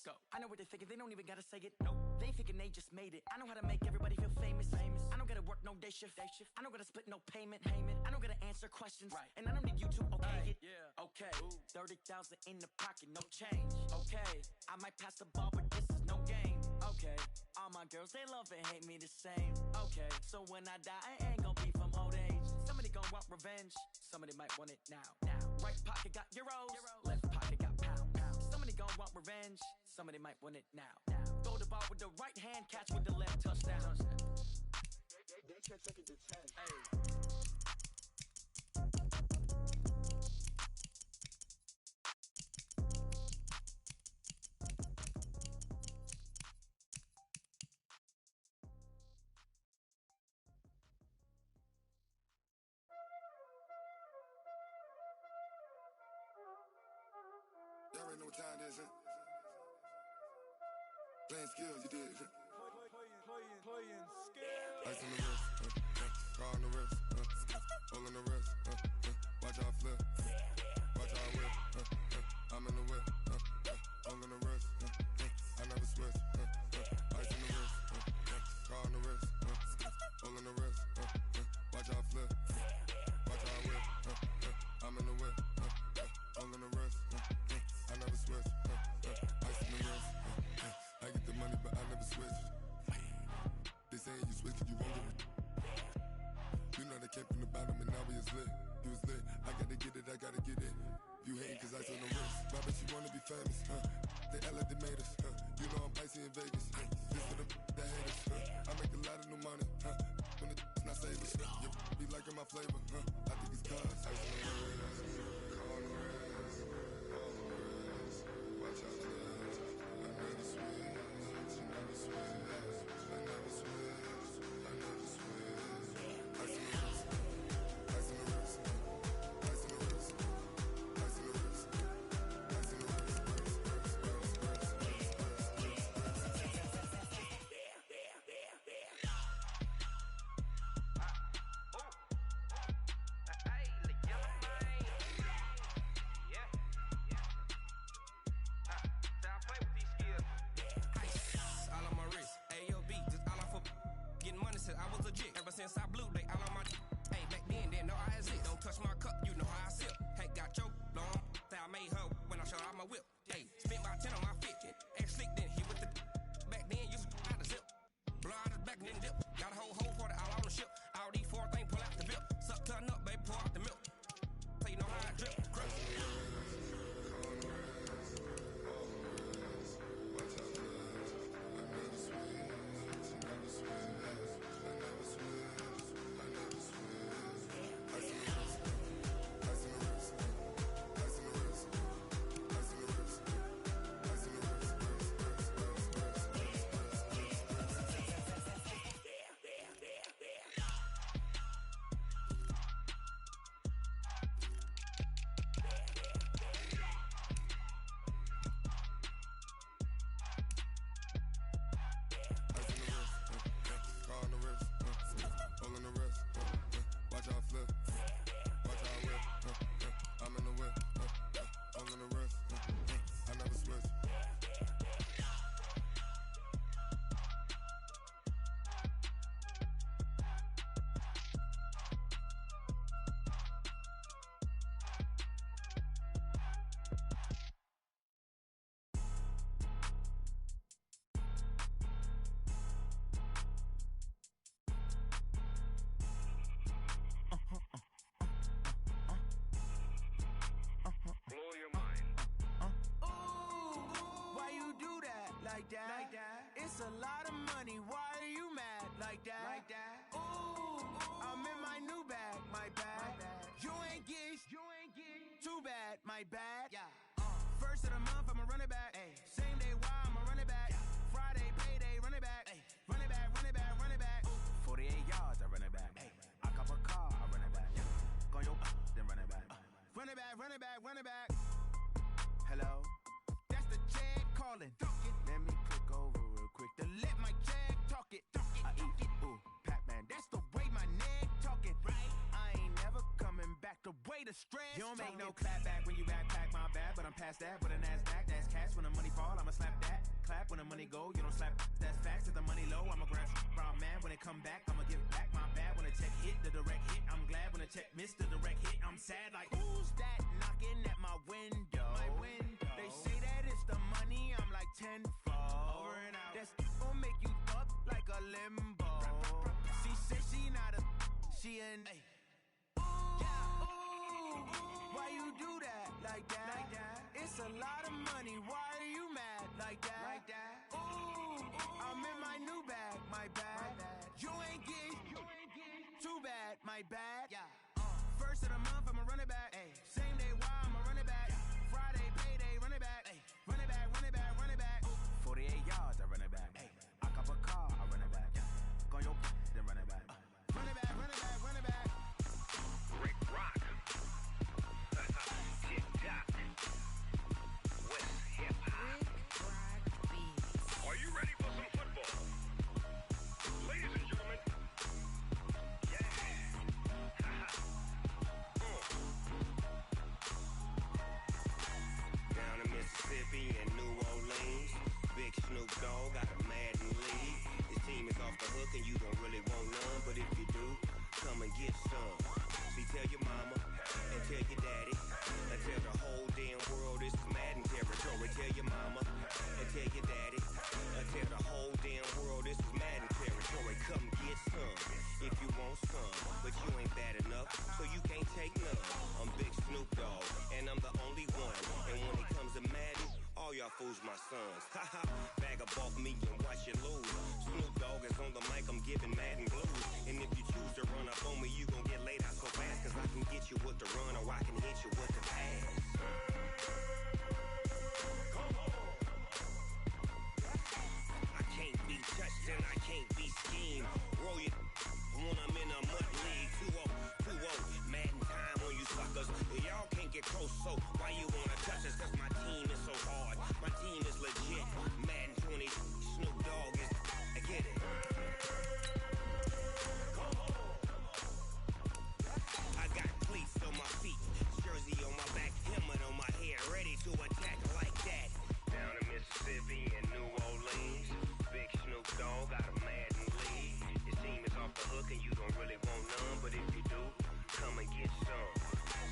Let's go. I know what they're thinking, they don't even gotta say it. Nope. They thinking they just made it. I know how to make everybody feel famous. I don't gotta work no day shift. I don't gotta split no payment. I don't gotta answer questions. Right. And I don't need you to okay it. Yeah. Okay. 30,000 in the pocket, no change. Okay. I might pass the ball, but this is no game. Okay. All my girls, they love and hate me the same. Okay. So when I die, I ain't gonna be from old age. Somebody gon' want revenge. Somebody might want it now. Right pocket got euros. Left pocket got pound. Somebody gon' want revenge. Somebody might want it now. Throw the ball with the right hand, catch with the left, touchdown. They can't take it to 10. Y'all already know what time it is, huh? Playing skills, you did. Playing skills. Ice on the wrist, car on the wrist, hole in the wrist, watch how I flip, watch how I whip, I'm in the whip, hole in the wrist, I never switch, ice on the wrist, car on the wrist, hole in the wrist, watch how I flip, watch how I whip, I'm in the whip, hole in the wrist, I never switch, ice on the wrist, I get the money but I never switch. They saying you switch it, you won't get it. You know they came from the bottom and now we is lit. You was lit, I gotta get it, I gotta get it. You hating cause ice on the wrist. My bitch, you wanna be famous, They act like they made us, You know I'm icy in Vegas, This for the that hate us, I make a lot of new money, When the not savers, You be liking my flavor, I think it's cause ice on the wrist, car on the wrist, all the wrist, watch out the wrist. I never switch, I never switch. I never switch, I never switch. Ice in the wrist, ice in the wrist, ice in the wrist, ice in the wrist, ice in the wrist, I was legit. Ever since I blew, they all on my hey, back then, didn't know I exist. Don't touch my cup, you know how I sip. Hey, got your long. I made her when I showed out my whip. Hey, spent about 10 on my fit. Ass slick, then he with the back then, used to out the zip. Blow out his back, then dip. Got a whole for the all on the ship. All these four things pull out the bip. Suck, turn up, baby, pour out the milk. So you know how I drip. You don't make no clap back when you backpack, my bad, but I'm past that. But an ass back, that's cat. ass. When the money fall, I'ma slap that. Clap when the money go, you don't slap. That's facts. If the money low, I'ma grab. Brown man, when it come back, I'ma give back. My bad when the check hit, the direct hit. I'm glad when the check missed the direct hit. I'm sad like, who's that knocking at my window? My window. They say that it's the money, I'm like tenfold. Over and out. That's gon' make you up like a limbo. She said she not a, she an. Ay. Why you do that like that? Like that? It's a lot of money. Why are you mad like that? Like that? Ooh, I'm in my new bag. My bad. You ain't getting too bad. My bad. Yeah. First of the month, I'ma run it back. Ay. Same day, why I'ma run it back? Friday, payday, run it back. Ay. Run it back, run it back, run it back. 48 yards, I run it back. Ay. I cop a car, I run it back. Go your then run it back. Run it back, run it back, run it back. Rick Rock. TikTok. West Hip Hop. Are you ready for some football? Ladies and gentlemen. Yeah. Down in Mississippi and New Orleans, Big Snoop Dogg got a Madden league. His team is off the hook and you don't really want none, but if you do, come and get some. See, tell your mama and tell your daddy and tell the whole damn world this is Madden territory. Tell your mama and tell your daddy and tell the whole damn world this is Madden territory. Come get some if you want some, but you ain't bad enough, so you can't take none. I'm Big Snoop Dogg and I'm the only one. And when it comes to Madden, all y'all fools my sons. Haha, bag up off me and watch you lose. Snoop Dogg is on the mic, I'm giving Madden blues. And if you choose to run up on me, you gon' get laid out so fast. Cause I can get you with the run or I can hit you with the pass. I can't be touched and I can't be schemed. Roll it when I'm in a mud league. 2-0, 2-0, Madden time on you suckers. Y'all can't get close, so why you wanna touch us? Cause my team is so hard, my team is legit. Madden 20, Snoop Dogg is, I get it. I got cleats on my feet, jersey on my back, helmet on my head, ready to attack like that. Down in Mississippi and New Orleans, Big Snoop Dogg got a Madden league. His team is off the hook and you don't really want none, but if you do, come and get some.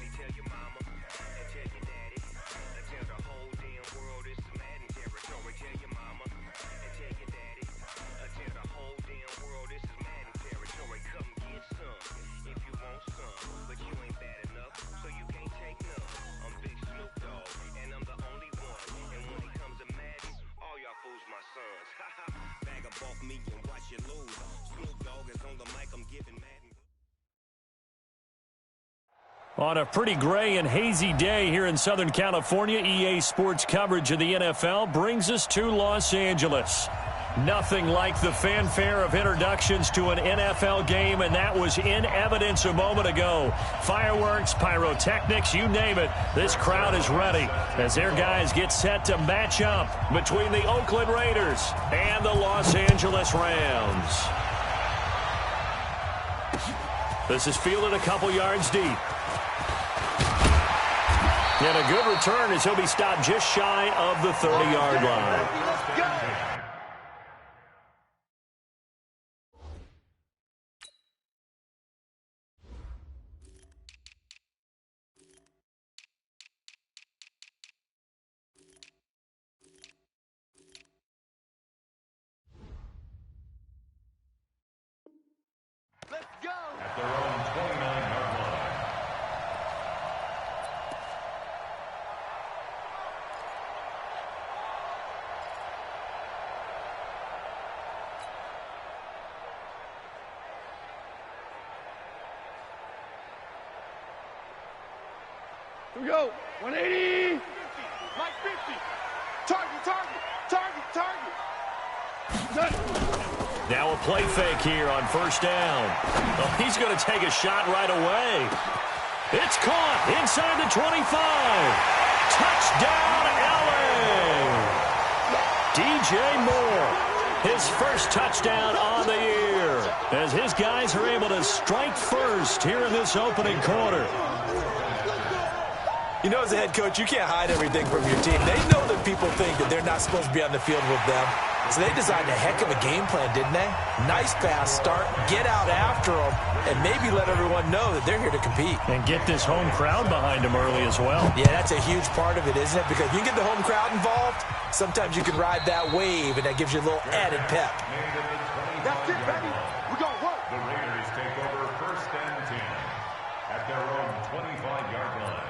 See, tell your mama and tell your daddy and tell the whole damn world this is Madden territory. Tell your mama and tell your daddy and tell the whole damn world this is Madden territory. Come get some if you want some, but you ain't bad enough, so you can't take none. I'm Big Snoop Dogg and I'm the only one. And when it comes to Madden, all y'all fools my sons. Haha, bag up off me and watch you lose. Snoop Dogg is on the mic, I'm giving Madden. On a pretty gray and hazy day here in Southern California, EA Sports coverage of the NFL brings us to Los Angeles. Nothing like the fanfare of introductions to an NFL game, and that was in evidence a moment ago. Fireworks, pyrotechnics, you name it. This crowd is ready as their guys get set to match up between the Oakland Raiders and the Los Angeles Rams. This is fielded a couple yards deep. And a good return as he'll be stopped just shy of the 30-yard line. Let's go! Let's go! At their own 29-yard line. Here we go. 180. Like 50. Target, target, target, target. Now a play fake here on first down. Oh, he's going to take a shot right away. It's caught inside the 25. Touchdown, LA. DJ Moore, his first touchdown on the year, as his guys are able to strike first here in this opening quarter. You know, as a head coach, you can't hide everything from your team. They know that people think not supposed to be on the field with them. So they designed a heck of a game plan, didn't they? Nice pass start, get out after them, and maybe let everyone know that they're here to compete. And get this home crowd behind them early as well. Yeah, that's a huge part of it, isn't it? Because if you get the home crowd involved, sometimes you can ride that wave, and that gives you a little added pep. That's it, baby. We're going to work. The Raiders take over 1st and 10 at their own 25-yard line.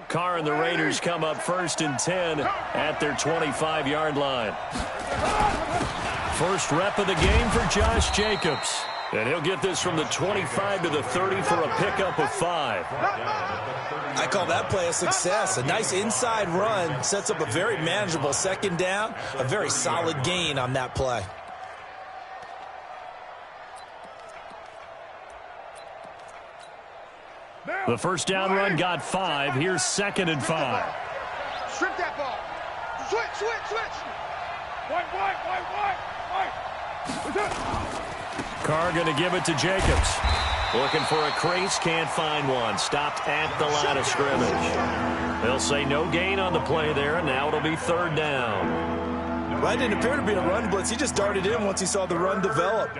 Carr and the Raiders come up 1st and 10 at their 25-yard line. First rep of the game for Josh Jacobs. And he'll get this from the 25 to the 30 for a pickup of 5. I call that play a success. A nice inside run sets up a very manageable 2nd down. A very solid gain on that play. The 1st down run got 5. Here's 2nd and 5. Strip that ball. Switch. White. Carr going to give it to Jacobs. Looking for a crease, can't find one. Stopped at the line of scrimmage. They'll say no gain on the play there, and now it'll be 3rd down. Well, it didn't appear to be a run blitz. He just darted in once he saw the run develop.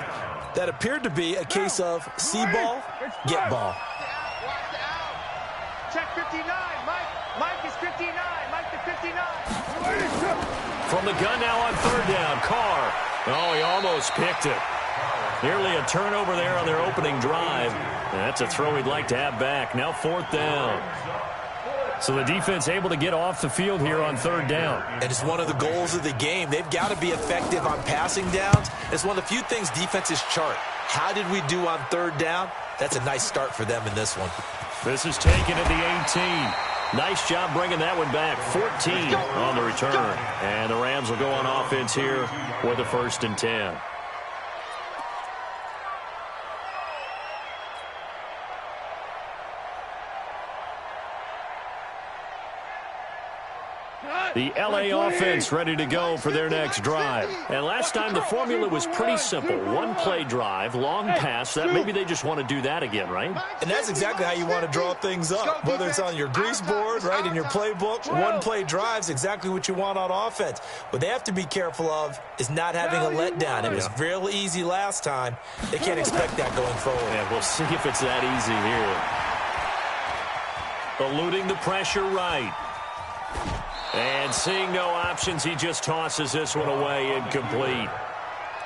That appeared to be a case of see ball, get ball. Check 59. Mike is 59. Mike to 59. From the gun now on 3rd down. Carr. Oh, he almost picked it. Nearly a turnover there on their opening drive. That's a throw he'd like to have back. Now 4th down. So the defense able to get off the field here on 3rd down. And it's one of the goals of the game. They've got to be effective on passing downs. It's one of the few things defenses chart. How did we do on 3rd down? That's a nice start for them in this one. This is taken at the 18. Nice job bringing that one back. 14 on the return. And the Rams will go on offense here with a 1st and 10. The L.A. offense ready to go for their next drive. And last time the formula was pretty simple. One play drive, long pass. That maybe they just want to do that again, right? And that's exactly how you want to draw things up. Whether it's on your grease board, right, in your playbook, one play drive's exactly what you want on offense. What they have to be careful of is not having a letdown. It was real easy last time. They can't expect that going forward. Yeah, we'll see if it's that easy here. Eluding the pressure right. And seeing no options, he just tosses this one away, incomplete.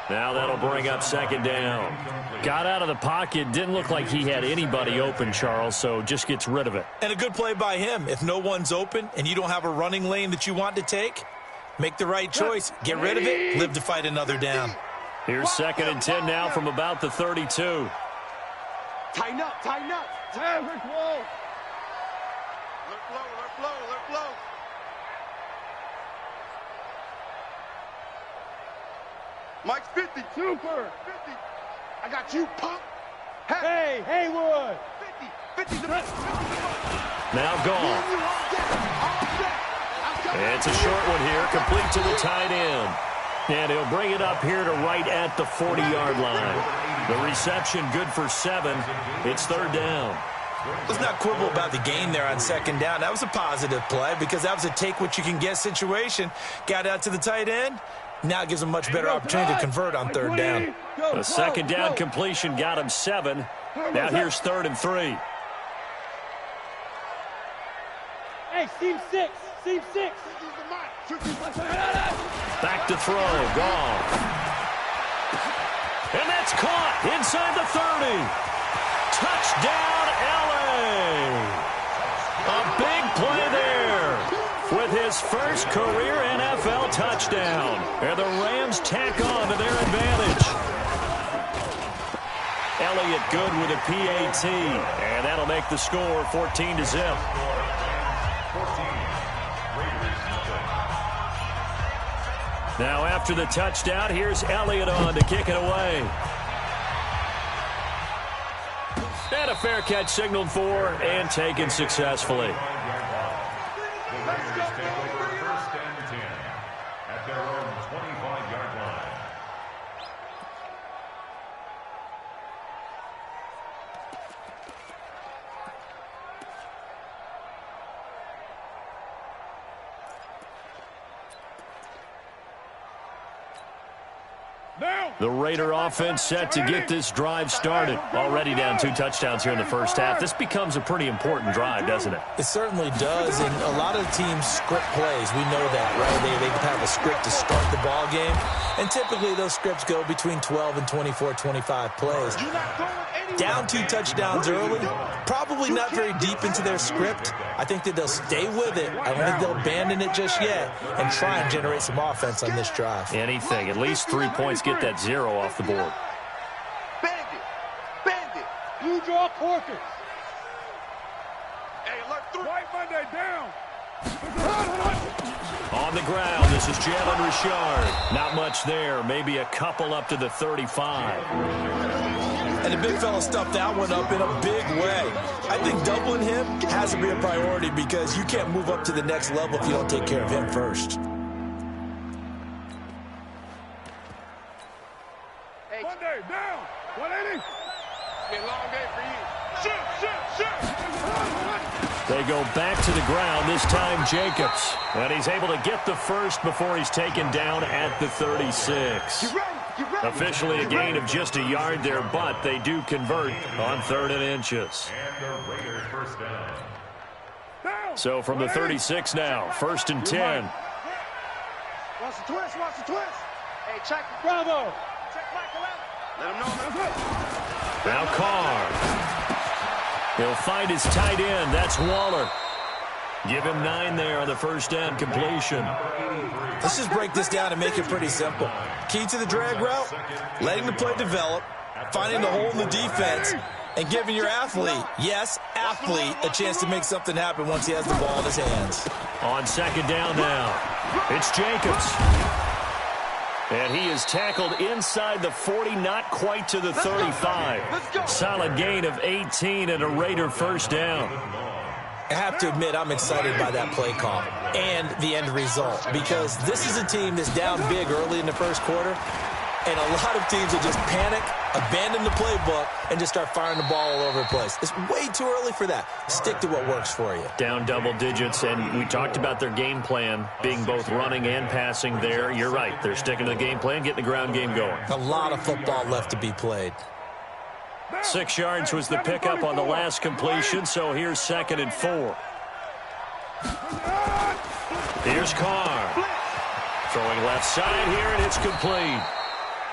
Now that'll bring up 2nd down. Got out of the pocket, didn't look like he had anybody open, Charles, so just gets rid of it. And a good play by him. If no one's open and you don't have a running lane that you want to take, make the right choice. Get rid of it, live to fight another down. Here's 2nd and 10 now from about the 32. Tighten up. Alert flow. Mike's 50. Super. 50. I got you, punk. Hey, Haywood. 50. Now gone. It's a short one here, complete to the tight end. And he'll bring it up here to right at the 40-yard line. The reception good for 7. It's 3rd down. Let's not quibble about the gain there on 2nd down. That was a positive play because that was a take-what-you-can-get situation. Got out to the tight end. Now it gives him a much better opportunity to convert on 3rd down. The 2nd down completion got him 7. Now here's 3rd and 3. Hey, seam 6. Back to throw. Gone. And that's caught inside the 30. Touchdown, L.A. A big play there with his first career NFL touchdown. And the Rams tack on to their advantage. Elliott good with a PAT. And that'll make the score 14-0. Now after the touchdown, here's Elliott on to kick it away. And a fair catch signaled for and taken successfully. The Raiders take over 1st and 10 at their own 25-yard line. 5 The Raider offense set to get this drive started. Already down 2 touchdowns here in the first half. This becomes a pretty important drive, doesn't it? It certainly does, and a lot of the teams script plays. We know that, right? They have a script to start the ball game, and typically those scripts go between 12 and 24, 25 plays. Down 2 touchdowns early, probably not very deep into their script. I think that they'll stay with it. I don't think they'll abandon it just yet and try and generate some offense on this drive. Anything. At least 3 points, get that 0 off the board. Bandit. Blue draw quarters. Hey, alert 3. White Monday down. On the ground, this is Jalen Richard. Not much there. Maybe a couple up to the 35. And the big fella stuffed that one up in a big way. I think doubling him has to be a priority because you can't move up to the next level if you don't take care of him first. Hey, Monday down. 180. Be a long day for you. Shoot. They go back to the ground, this time Jacobs. And he's able to get the first before he's taken down at the 36. Officially a gain of just a yard there, but they do convert on 3rd and inches. And the Raiders first down. So from the 36 now, 1st and 10. Watch the twist. Hey, check. Bravo. Check Macallan. Let him know. Now Carr. He'll find his tight end. That's Waller. Give him 9 there on the first down completion. Let's just break this down and make it pretty simple. Key to the drag route, letting the play develop, finding the hole in the defense, and giving your athlete, yes, athlete, a chance to make something happen once he has the ball in his hands. On 2nd down now, it's Jacobs. And he is tackled inside the 40, not quite to the 35. Solid gain of 18 and a Raider first down. I have to admit I'm excited by that play call and the end result because this is a team that's down big early in the first quarter, and a lot of teams will just panic, abandon the playbook, and just start firing the ball all over the place. It's way too early for that. Stick to what works for you. Down double digits, and we talked about their game plan being both running and passing there. You're right. They're sticking to the game plan, getting the ground game going. A lot of football left to be played. 6 yards was the pickup on the last completion, so here's 2nd and 4. Here's Carr. Throwing left side here, and it's complete.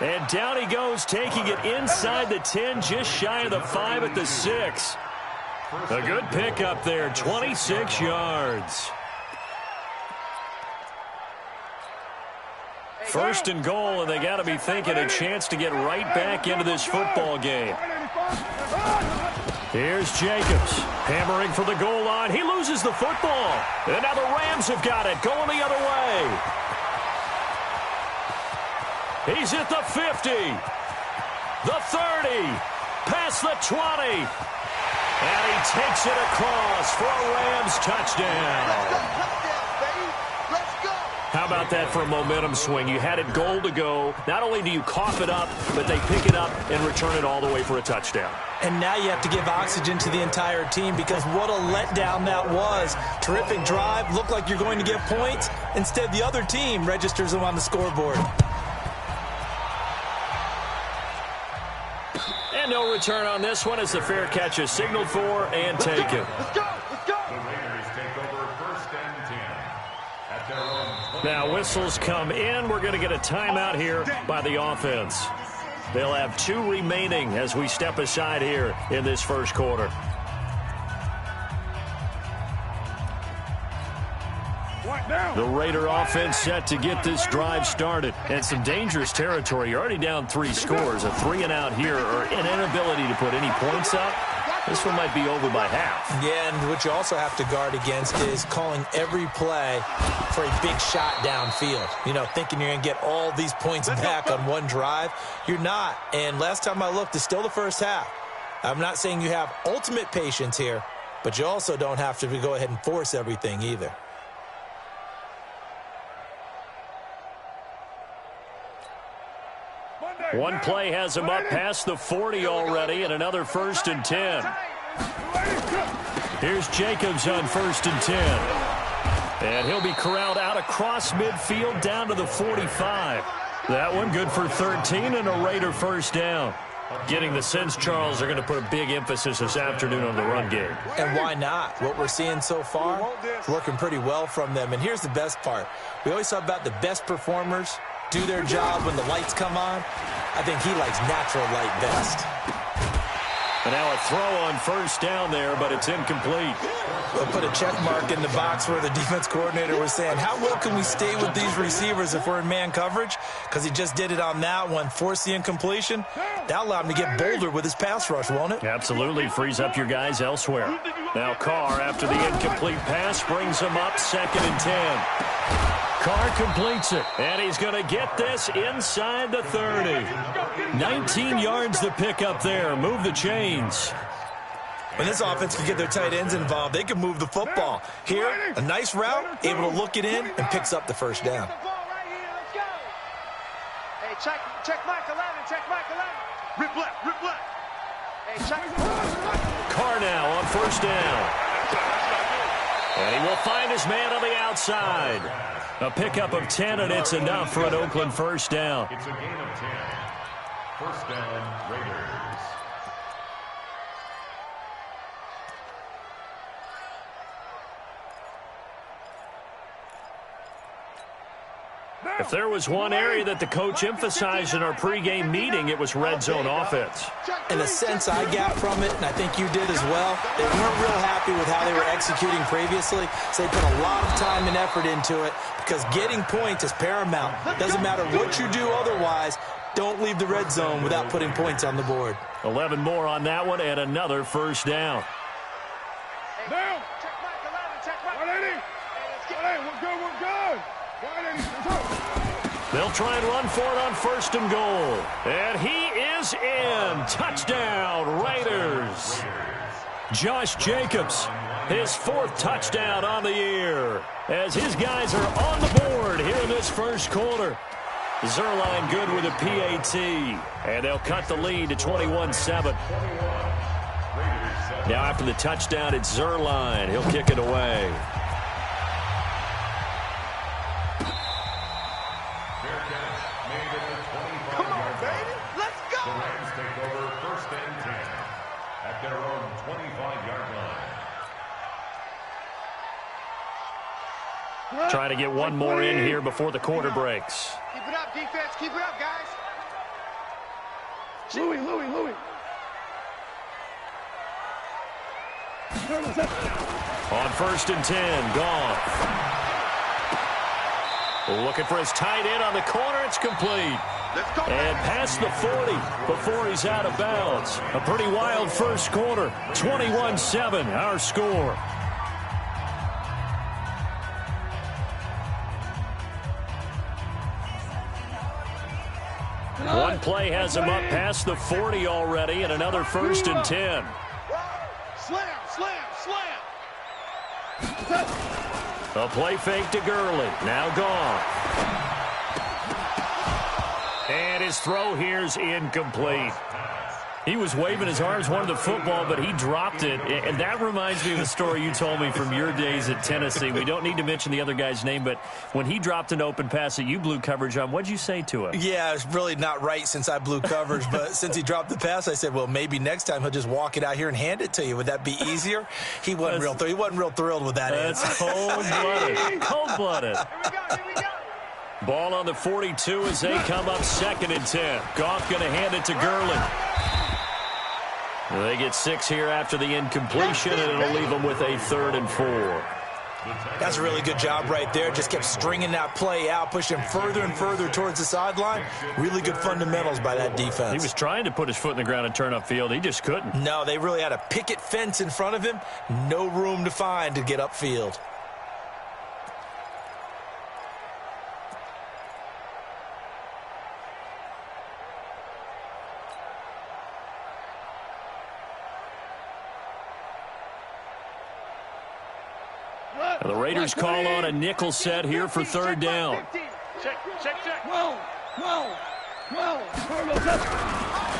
And down he goes, taking it inside the 10, just shy of the 5 at the 6. A good pickup there, 26 yards. 1st and goal, and they got to be thinking a chance to get right back into this football game. Here's Jacobs, hammering for the goal line. He loses the football. And now the Rams have got it, going the other way. He's at the 50, the 30, past the 20. And he takes it across for a Rams touchdown. How about that for a momentum swing? You had it goal to go. Not only do you cough it up, but they pick it up and return it all the way for a touchdown. And now you have to give oxygen to the entire team because what a letdown that was. Terrific drive. Looked like you're going to get points. Instead, the other team registers them on the scoreboard. And no return on this one as the fair catch is signaled for and taken. Let's go. The Raiders take over 1st and 10 at their own. Now whistles come in. We're going to get a timeout here by the offense. They'll have 2 remaining as we step aside here in this first quarter. The Raider offense set to get this drive started. And some dangerous territory. You're already down 3 scores. A 3-and-out here or an inability to put any points up. This one might be over by half. Yeah, and what you also have to guard against is calling every play for a big shot downfield. You know, thinking you're going to get all these points back on one drive. You're not. And last time I looked, it's still the first half. I'm not saying you have ultimate patience here, but you also don't have to go ahead and force everything either. One play has him up past the 40 already, and another 1st and 10. Here's Jacobs on 1st and 10. And he'll be corralled out across midfield down to the 45. That one good for 13 and a Raider first down. Getting the sense, Charles, they're going to put a big emphasis this afternoon on the run game. And why not? What we're seeing so far, working pretty well from them. And here's the best part. We always talk about the best performers do their job when the lights come on. I think he likes natural light best. And now a throw on first down there, but it's incomplete. We'll put a check mark in the box where the defense coordinator was saying, how well can we stay with these receivers if we're in man coverage? Because he just did it on that one, forced the incompletion. That'll allow him to get bolder with his pass rush, won't it? Absolutely. Frees up your guys elsewhere. Now Carr, after the incomplete pass, brings him up 2nd and 10. Carr completes it, and he's going to get this inside the 30. 19 yards to pick up there. Move the chains. When this offense can get their tight ends involved, they can move the football. Here, a nice route, able to look it in, and picks up the first down. Hey, check McAllan, check McAllan. Rip left. Hey, check. Carr now on first down. And he will find his man on the outside. A pickup of 10, and it's enough for an Oakland first down. It's a gain of 10. First down, Raiders. If there was one area that the coach emphasized in our pregame meeting, it was red zone offense. In the sense I got from it, and I think you did as well, they weren't real happy with how they were executing previously, so they put a lot of time and effort into it because getting points is paramount. Doesn't matter what you do otherwise, don't leave the red zone without putting points on the board. 11 more on that one and another first down. Down. We're good. They'll try and run for it on first and goal. And he is in. Touchdown, Raiders. Josh Jacobs, his 4th touchdown on the year, as his guys are on the board here in this first quarter. Zerline good with a PAT, and they'll cut the lead to 21-7. Now after the touchdown, it's Zerline. He'll kick it away. Trying to get one more in here before the quarter breaks. Keep it up, defense. Keep it up, guys. Louis. On first and 10, Goff. Looking for his tight end on the corner. It's complete. And past the 40 before he's out of bounds. A pretty wild first quarter. 21-7, our score. One play has him up past the 40 already, and another first and 10. Slam. A play fake to Gurley. Now gone. And his throw here's incomplete. He was waving his arms, wanted the football, but he dropped it. And that reminds me of the story you told me from your days at Tennessee. We don't need to mention the other guy's name, but when he dropped an open pass that you blew coverage on, what'd you say to him? Yeah, it's really not right since I blew coverage, but since he dropped the pass, I said, well, maybe next time he'll just walk it out here and hand it to you. Would that be easier? He wasn't real thrilled with that answer. That's cold-blooded. Cold-blooded. Here we go. Ball on the 42 as they come up 2nd and 10. Goff going to hand it to Gurley. They get 6 here after the incompletion, and it'll leave them with a 3rd and 4. That's a really good job right there. Just kept stringing that play out, pushing further and further towards the sideline. Really good fundamentals by that defense. He was trying to put his foot in the ground and turn upfield. He just couldn't. No, they really had a picket fence in front of him. No room to find to get upfield. The Raiders call on a nickel set here for 3rd down. Check. Whoa.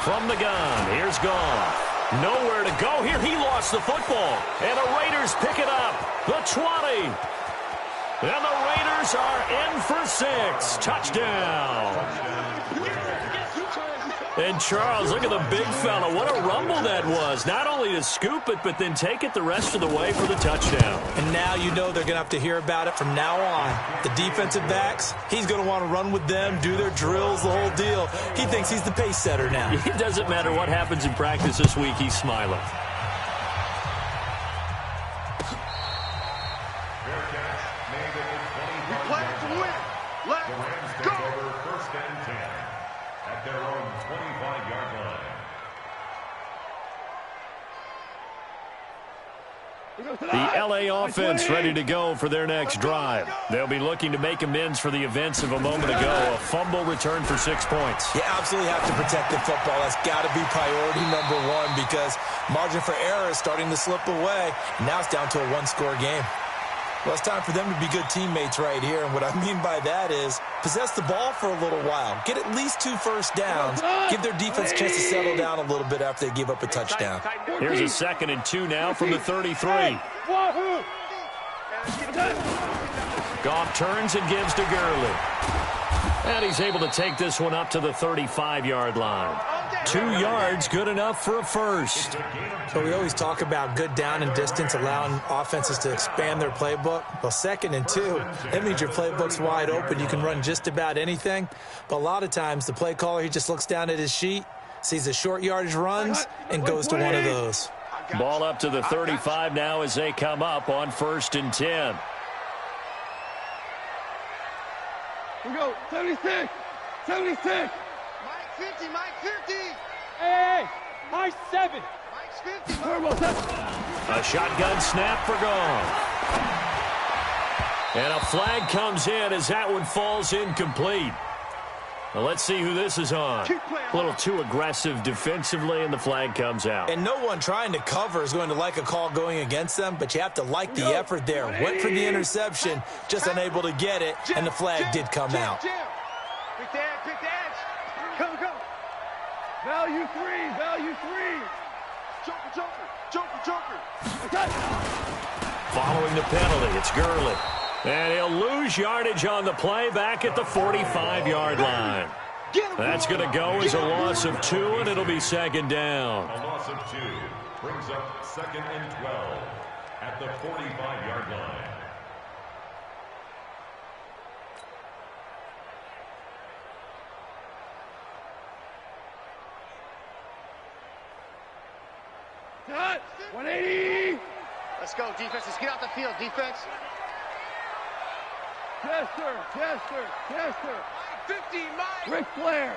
From the gun, here's Goff. Nowhere to go here. He lost the football. And the Raiders pick it up. The 20. And the Raiders are in for 6. Touchdown. And Charles, look at the big fella. What a rumble that was. Not only to scoop it, but then take it the rest of the way for the touchdown. And now you know they're going to have to hear about it from now on. The defensive backs, he's going to want to run with them, do their drills, the whole deal. He thinks he's the pace setter now. It doesn't matter what happens in practice this week. He's smiling. The LA offense ready to go for their next drive. They'll be looking to make amends for the events of a moment ago. A fumble return for 6 points. You absolutely have to protect the football. That's got to be priority number one because margin for error is starting to slip away. Now it's down to a one-score game. Well, it's time for them to be good teammates right here. And what I mean by that is possess the ball for a little while. Get at least 2 first downs. Give their defense a chance to settle down a little bit after they give up a touchdown. Here's a 2nd and 2 now from the 33. Goff turns and gives to Gurley. And he's able to take this one up to the 35-yard line. 2 yards, good enough for a first. So we always talk about good down and distance, allowing offenses to expand their playbook. Well, 2nd and 2, that means your playbook's wide open. You can run just about anything. But a lot of times the play caller, he just looks down at his sheet, sees the short yardage runs, and goes to one of those. Ball up to the 35 now as they come up on 1st and 10. Here we go. 76. 76. Mike 50. Mike 50. Hey, Mike 7. Mike's 50. A shotgun snap for Goff. And a flag comes in as that one falls incomplete. Well, let's see who this is on. A little too aggressive defensively, and the flag comes out. And no one trying to cover is going to like a call going against them, but you have to like the effort there. Went for the interception, just unable to get it, and the flag did come out. Pick the edge. Pick the edge. Come. Value 3. Value 3. Joker. Following the penalty, it's Gurley. And he'll lose yardage on the play back at the 45-yard line. That's going to go as a loss of 2, and it'll be 2nd down. A loss of 2 brings up 2nd and 12 at the 45-yard line. Cut. 180. Let's go, defense. Let's get out the field, defense. Chester. 50, Mike. Ric Flair.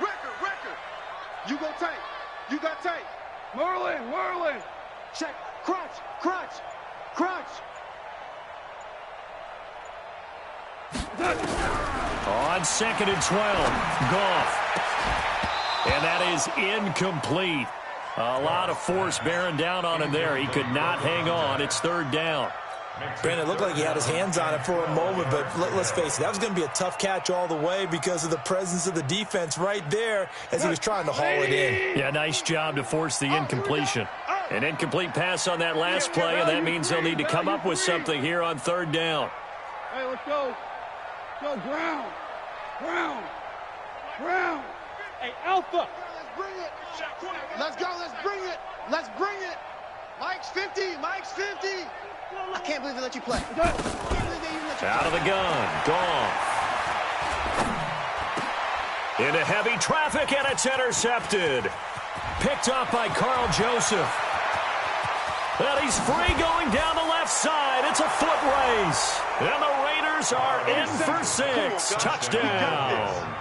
Wrecker. You go tight. You got tight. Merlin. Check. Crunch. On 2nd and 12, Goff. And that is incomplete. A lot of force bearing down on him there. He could not hang on. It's 3rd down. Brandon, it looked like he had his hands on it for a moment, but let's face it, that was going to be a tough catch all the way because of the presence of the defense right there as he was trying to haul it in. Yeah, nice job to force the incompletion. An incomplete pass on that last play, and that means they'll need to come up with something here on 3rd down. Hey, let's go. Go, Brown. Hey, Alpha. Let's bring it. Let's go. Let's bring it. Mike's 50. I can't believe they let you play. Out of the gun. Goff. Into heavy traffic, and it's intercepted. Picked up by Carl Joseph. And he's free going down the left side. It's a foot race. And the Raiders are in for 6. Touchdown.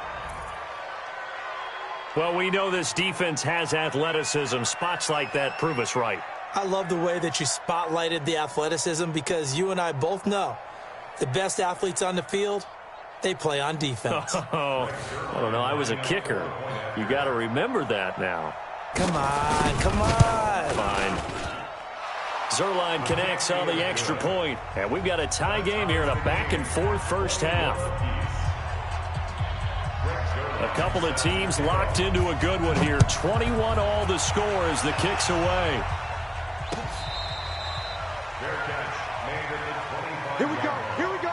Well, we know this defense has athleticism. Spots like that prove us right. I love the way that you spotlighted the athleticism because you and I both know the best athletes on the field, they play on defense. Oh, I don't know. I was a kicker. You got to remember that now. Come on. Fine. Zerline connects on the extra point. And we've got a tie game here in a back-and-forth first half. A couple of teams locked into a good one here. 21 all the score as the kick's away. Here we go.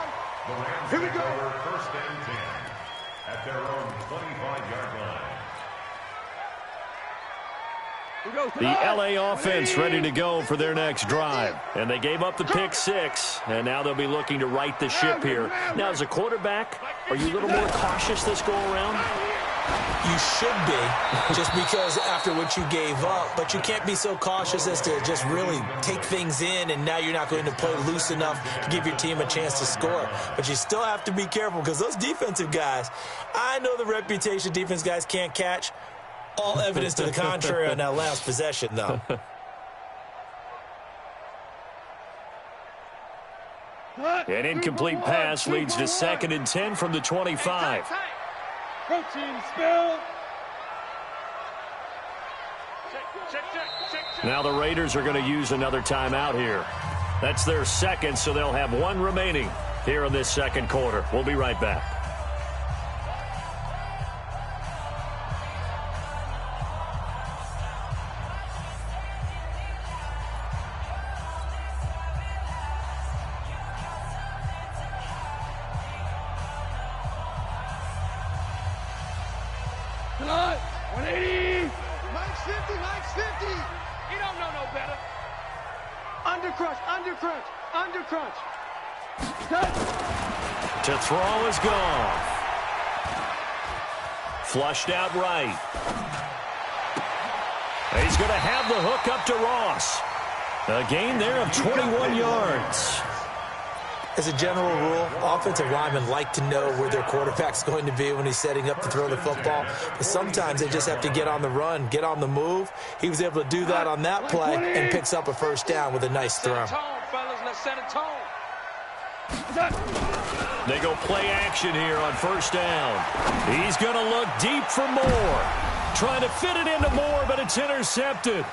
25-yard line. The LA offense ready to go for their next drive. And they gave up the pick six, and now they'll be looking to right the ship here. Now, as a quarterback, are you a little more cautious this go-around? You should be, just because after what you gave up. But you can't be so cautious as to just really take things in, and now you're not going to play loose enough to give your team a chance to score. But you still have to be careful, because those defensive guys, I know the reputation defense guys can't catch. All evidence to the contrary on that last possession, though. An incomplete pass leads to 2nd and 10 from the 25. Protein spill. Now the Raiders are going to use another timeout here. That's their second, so they'll have one remaining here in this second quarter. We'll be right back. To throw is gone. Flushed out right. He's going to have the hook up to Ross. A gain there of 21 yards. As a general rule, offensive linemen like to know where their quarterback's going to be when he's setting up to throw the football. But sometimes they just have to get on the run, get on the move. He was able to do that on that play and picks up a first down with a nice throw. They go play action here on first down. He's going to look deep for Moore. Trying to fit it into Moore, but it's intercepted.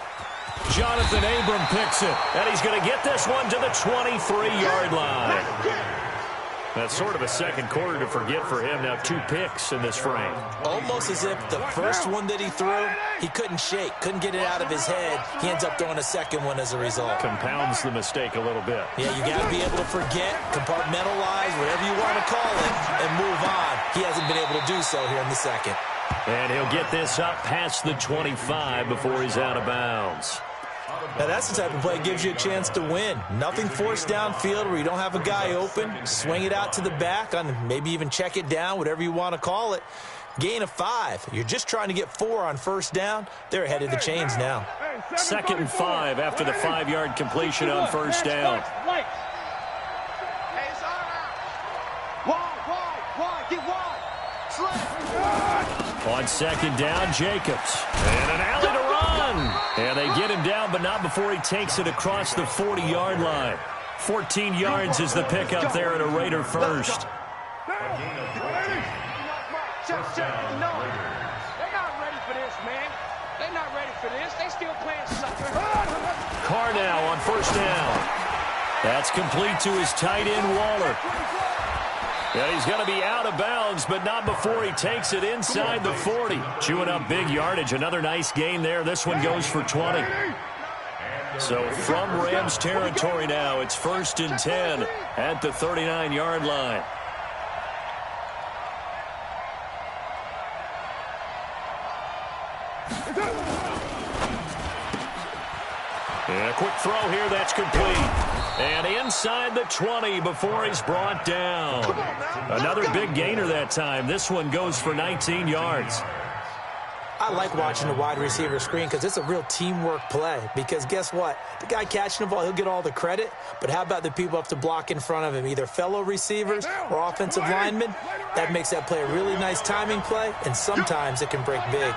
Jonathan Abram picks it, and he's going to get this one to the 23-yard line. That's sort of a second quarter to forget for him. Now 2 picks in this frame. Almost as if the first one that he threw, he couldn't shake, couldn't get it out of his head. He ends up throwing a second one as a result. Compounds the mistake a little bit. Yeah, you got to be able to forget, compartmentalize, whatever you want to call it, and move on. He hasn't been able to do so here in the second. And he'll get this up past the 25 before he's out of bounds. Now, that's the type of play that gives you a chance to win. Nothing forced downfield where you don't have a guy open. Swing it out to the back, on maybe even check it down, whatever you want to call it. Gain of 5. You're just trying to get 4 on first down. They're ahead of the chains now. 2nd and 5 after the 5-yard completion on first down. On 2nd down, Jacobs. And an alley to run. And they get him down, but not before he takes it across the 40-yard line. 14 yards is the pickup there at a Raider first. No, they're not ready for this, man. They're not ready for this. They still playing sucker. Carr now on first down. That's complete to his tight end, Waller. Yeah, he's going to be out of bounds, but not before he takes it inside the 40. Chewing up big yardage. Another nice gain there. This one goes for 20. So from Rams territory now, it's 1st and 10 at the 39-yard line. And a quick throw here, that's complete. And inside the 20 before he's brought down. Another big gainer that time. This one goes for 19 yards. I like watching the wide receiver screen because it's a real teamwork play. Because guess what? The guy catching the ball, he'll get all the credit. But how about the people up to block in front of him, either fellow receivers or offensive linemen? That makes that play a really nice timing play, and sometimes it can break big.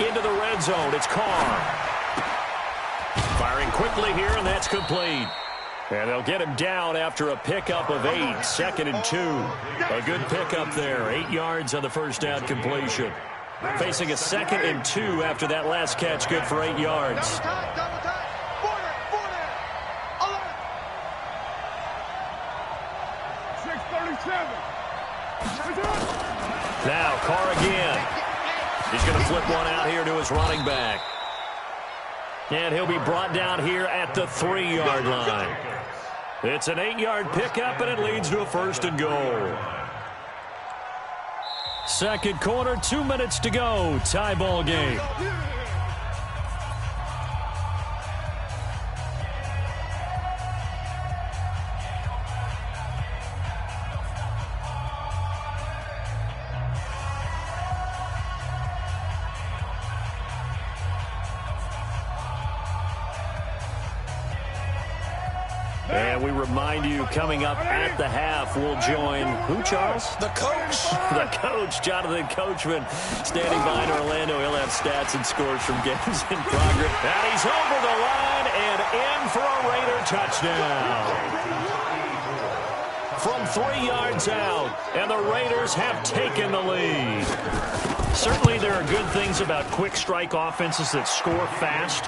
Into the red zone, it's Carr. Firing quickly here, and that's complete. And they'll get him down after a pickup of 8, 2nd and 2. A good pickup there, 8 yards on the first down completion. Facing a 2nd and 2 after that last catch, good for 8 yards. Now Carr again. He's going to flip one out here to his running back. And he'll be brought down here at the 3-yard line. It's an 8-yard pickup, and it leads to a 1st and goal. Second quarter, 2 minutes to go. Tie ball game. And we remind you, coming up at the half, we'll join who, Charles? The coach. The coach, Jonathan Coachman, standing by in Orlando. He'll have stats and scores from games in progress. And he's over the line and in for a Raider touchdown. From 3 yards out, and the Raiders have taken the lead. Certainly there are good things about quick strike offenses that score fast,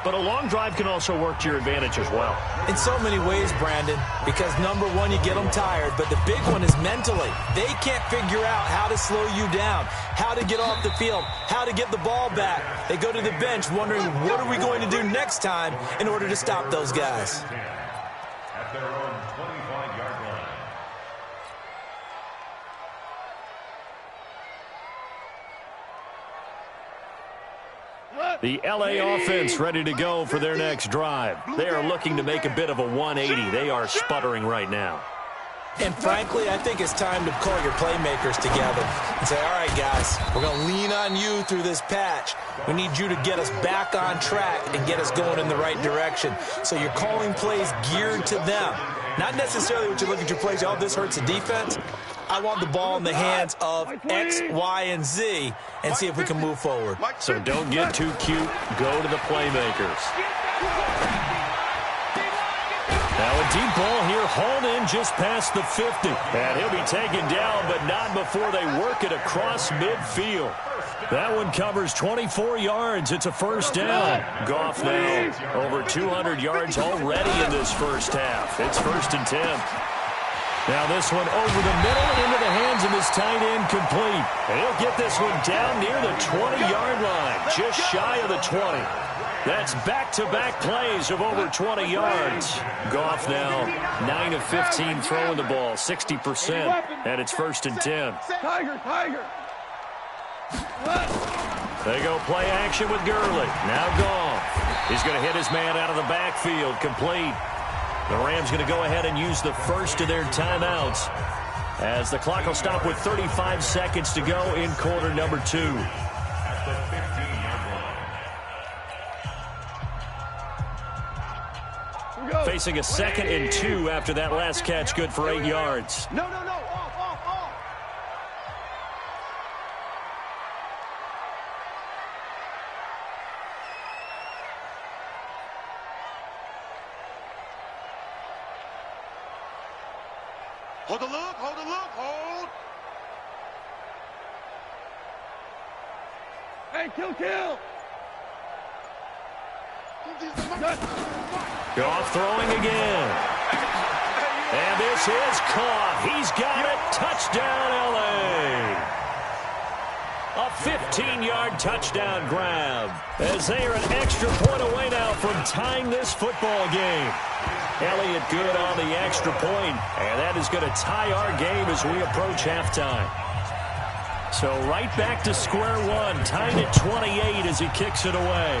but a long drive can also work to your advantage as well. In so many ways, Brandon, because number one, you get them tired, but the big one is mentally. They can't figure out how to slow you down, how to get off the field, how to get the ball back. They go to the bench wondering, what are we going to do next time in order to stop those guys? At their own 25-yard line. The L.A. offense ready to go for their next drive. They are looking to make a bit of a 180. They are sputtering right now. And frankly, I think it's time to call your playmakers together and say, all right, guys, we're going to lean on you through this patch. We need you to get us back on track and get us going in the right direction. So you're calling plays geared to them. Not necessarily what you look at your plays, oh, this hurts the defense. I want the ball in the hands of X, Y, and Z and see if we can move forward. So don't get too cute. Go to the playmakers. Now a deep ball here, hauled in just past the 50. And he'll be taken down, but not before they work it across midfield. That one covers 24 yards. It's a 1st down. Goff now over 200 yards already in this first half. It's 1st and 10. Now this one over the middle into the hands of his tight end, complete. And he'll get this one down near the 20-yard line, just shy of the 20. That's back-to-back plays of over 20 yards. Goff now 9 of 15 throwing the ball, 60%, and it's 1st and 10. Tiger. They go play action with Gurley. Now Goff. He's going to hit his man out of the backfield, complete. The Rams going to go ahead and use the first of their timeouts as the clock will stop with 35 seconds to go in quarter number 2. At the 15-yard line. Facing a 2nd and 2 after that last catch, good for 8 yards. No. Off. Hold the look. Hey, kill. Goff throwing again. And this is caught. He's got it. Touchdown, L.A. A 15-yard touchdown grab as they are an extra point away now from tying this football game. Elliott good on the extra point, and that is going to tie our game as we approach halftime. So right back to square one, tied at 28 as he kicks it away.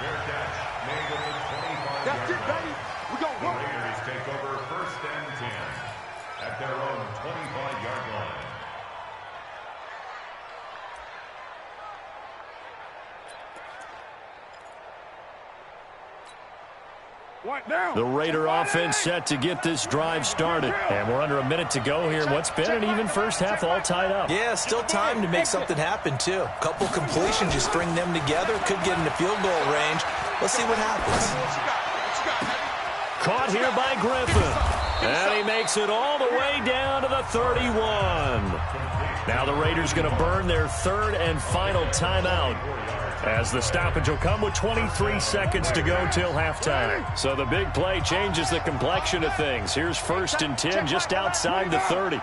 Fair catch made at the 25-yard line. We go. The Raiders take over 1st and 10 at their own 25-yard line. The Raider offense set to get this drive started. And we're under a minute to go here. What's been an even first half, all tied up. Yeah, still time to make something happen, too. A couple completions, you string them together, could get into field goal range. Let's see what happens. Caught here by Griffin. And he makes it all the way down to the 31. Now the Raiders going to burn their 3rd and final timeout, as the stoppage will come with 23 seconds to go till halftime. So the big play changes the complexion of things. Here's 1st and 10 just outside the 30.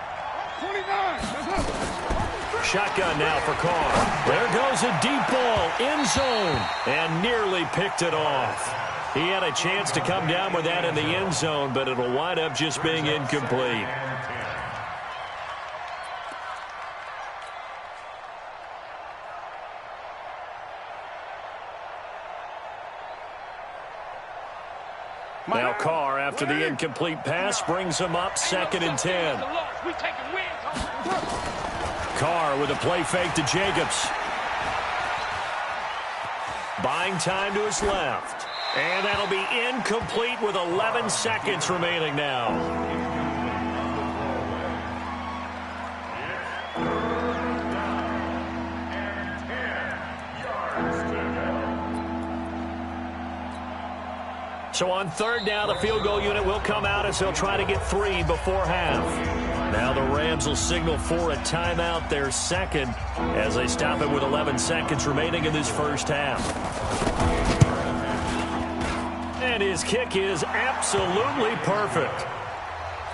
Shotgun now for Carr. There goes a deep ball, end zone, and nearly picked it off. He had a chance to come down with that in the end zone, but it'll wind up just being incomplete. Now Carr, after the incomplete pass, brings him up 2nd and 10. Carr with a play fake to Jacobs. Buying time to his left. And that'll be incomplete with 11 seconds remaining now. So on 3rd down, the field goal unit will come out as they'll try to get 3 before half. Now the Rams will signal for a timeout, their 2nd, as they stop it with 11 seconds remaining in this first half. And his kick is absolutely perfect.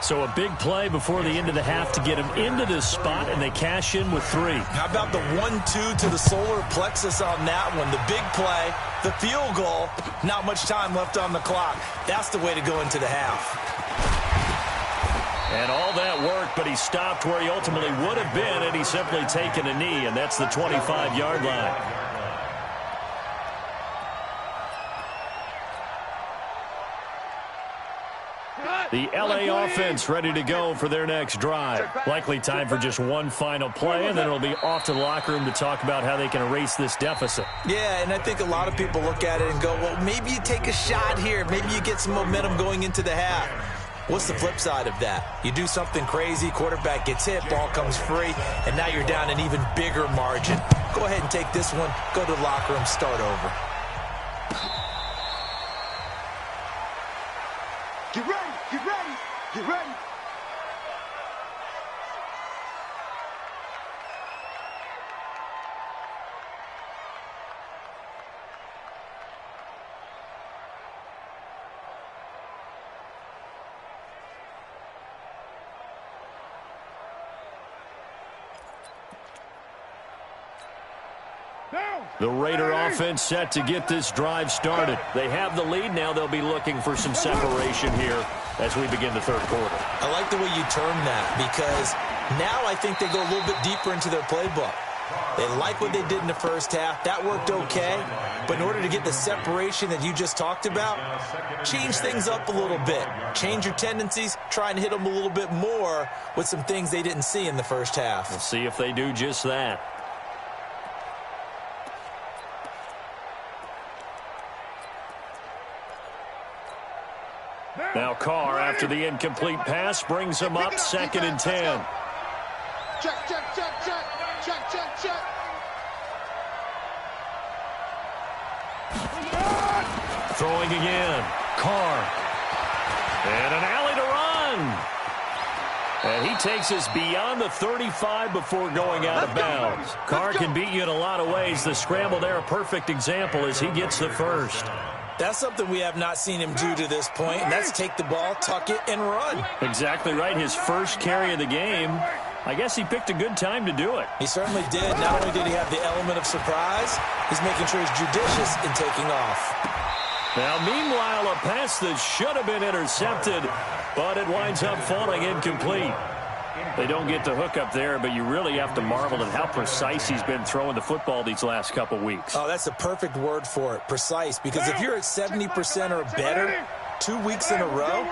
So a big play before the end of the half to get him into this spot, and they cash in with 3. How about the 1-2 to the solar plexus on that one? The big play, the field goal, not much time left on the clock. That's the way to go into the half. And all that worked, but he stopped where he ultimately would have been, and he's simply taken a knee, and that's the 25-yard line. The LA offense ready to go for their next drive. Likely time for just one final play, and then it'll be off to the locker room to talk about how they can erase this deficit. Yeah, and I think a lot of people look at it and go, well, maybe you take a shot here. Maybe you get some momentum going into the half. What's the flip side of that? You do something crazy, quarterback gets hit, ball comes free, and now you're down an even bigger margin. Go ahead and take this one, go to the locker room, start over. Get ready, get ready, get ready. The Raider offense set to get this drive started. They have the lead. Now they'll be looking for some separation here as we begin the 3rd quarter. I like the way you term that, because now I think they go a little bit deeper into their playbook. They like what they did in the first half. That worked okay. But in order to get the separation that you just talked about, change things up a little bit. Change your tendencies. Try and hit them a little bit more with some things they didn't see in the first half. We'll see if they do just that. Now Carr, after the incomplete pass, brings him up 2nd and 10. Check, check, check, check, check, check, check. Throwing again. Carr. And an alley to run. And he takes us beyond the 35 before going out of bounds. Carr can beat you in a lot of ways. The scramble there, a perfect example as he gets the first. That's something we have not seen him do to this point, and that's take the ball, tuck it, and run. Exactly right. His first carry of the game. I guess he picked a good time to do it. He certainly did. Not only did he have the element of surprise, he's making sure he's judicious in taking off. Now, meanwhile, a pass that should have been intercepted, but it winds up falling incomplete. They don't get the hook up there, but you really have to marvel at how precise he's been throwing the football these last couple weeks. Oh, that's a perfect word for it, precise, because if you're at 70% or better 2 weeks in a row,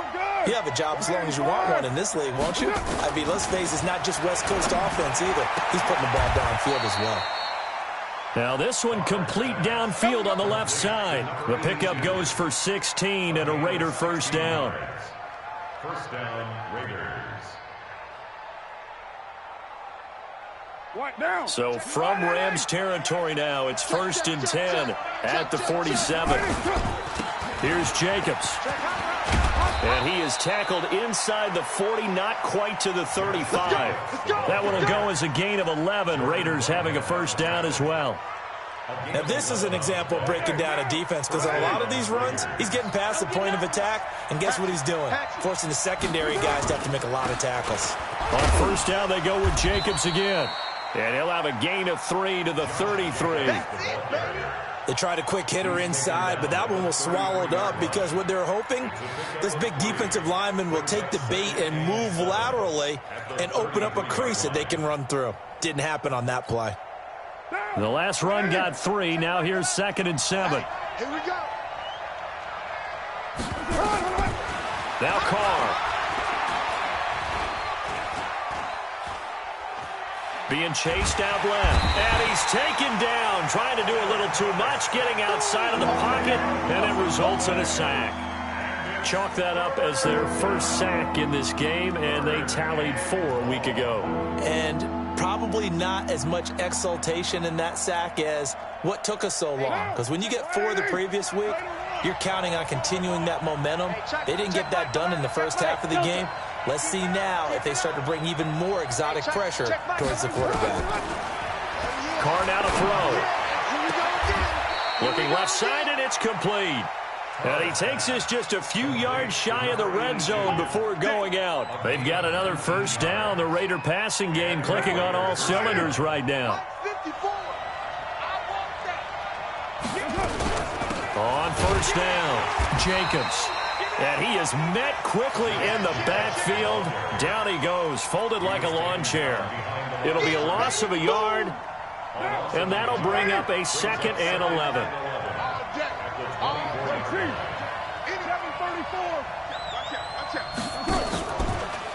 you have a job as long as you want one in this league, won't you? I mean, let's face it, it's not just West Coast offense either. He's putting the ball downfield as well. Now this one complete downfield on the left side. The pickup goes for 16 and a Raider first down. First down, Raiders. So from Rams territory now, it's 1st and 10 at the 47. Here's Jacobs. And he is tackled inside the 40, not quite to the 35. That one will go as a gain of 11. Raiders having a first down as well. Now this is an example of breaking down a defense, because on a lot of these runs, he's getting past the point of attack, and guess what he's doing? Forcing the secondary guys to have to make a lot of tackles. On first down, they go with Jacobs again. And he'll have a gain of 3 to the 33. They tried a quick hitter inside, but that one was swallowed up because what they're hoping, this big defensive lineman will take the bait and move laterally and open up a crease that they can run through. Didn't happen on that play. The last run got 3. Now here's 2nd and 7. Here we go. Now Carr. Being chased out left. And he's taken down. Trying to do a little too much. Getting outside of the pocket. And it results in a sack. Chalk that up as their first sack in this game. And they tallied 4 a week ago. And probably not as much exultation in that sack as what took us so long. Because when you get 4 the previous week, you're counting on continuing that momentum. They didn't get that done in the first half of the game. Let's see now if they start to bring even more exotic pressure towards the quarterback. Carr now to throw. Looking left side, and it's complete. And he takes us just a few yards shy of the red zone before going out. They've got another first down. The Raider passing game clicking on all cylinders right now. On first down, Jacobs. And he is met quickly in the backfield. Down he goes, folded like a lawn chair. It'll be a loss of a yard, and that'll bring up a 2nd and 11.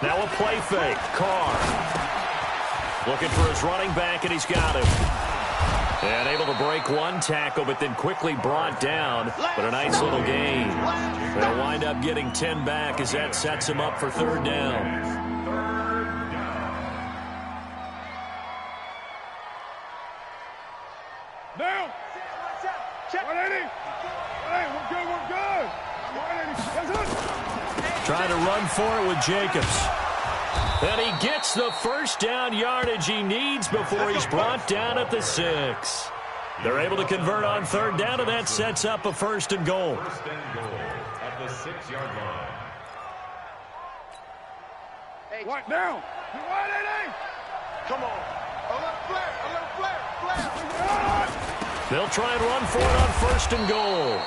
Now a play fake. Carr looking for his running back, and he's got him. And able to break one tackle, but then quickly brought down. But a nice little gain. They'll wind up getting 10 back as that sets him up for 3rd down. Down. 180. Hey, we're good, we're good. 180. Trying to run for it with Jacobs. And he gets the first down yardage he needs before he's brought down at the 6. They're able to convert on 3rd down, and that sets up a 1st and goal. 1st and goal at the 6-yard line. Hey, What down? 180. come on. A little flare. They'll try and run for it on 1st and goal.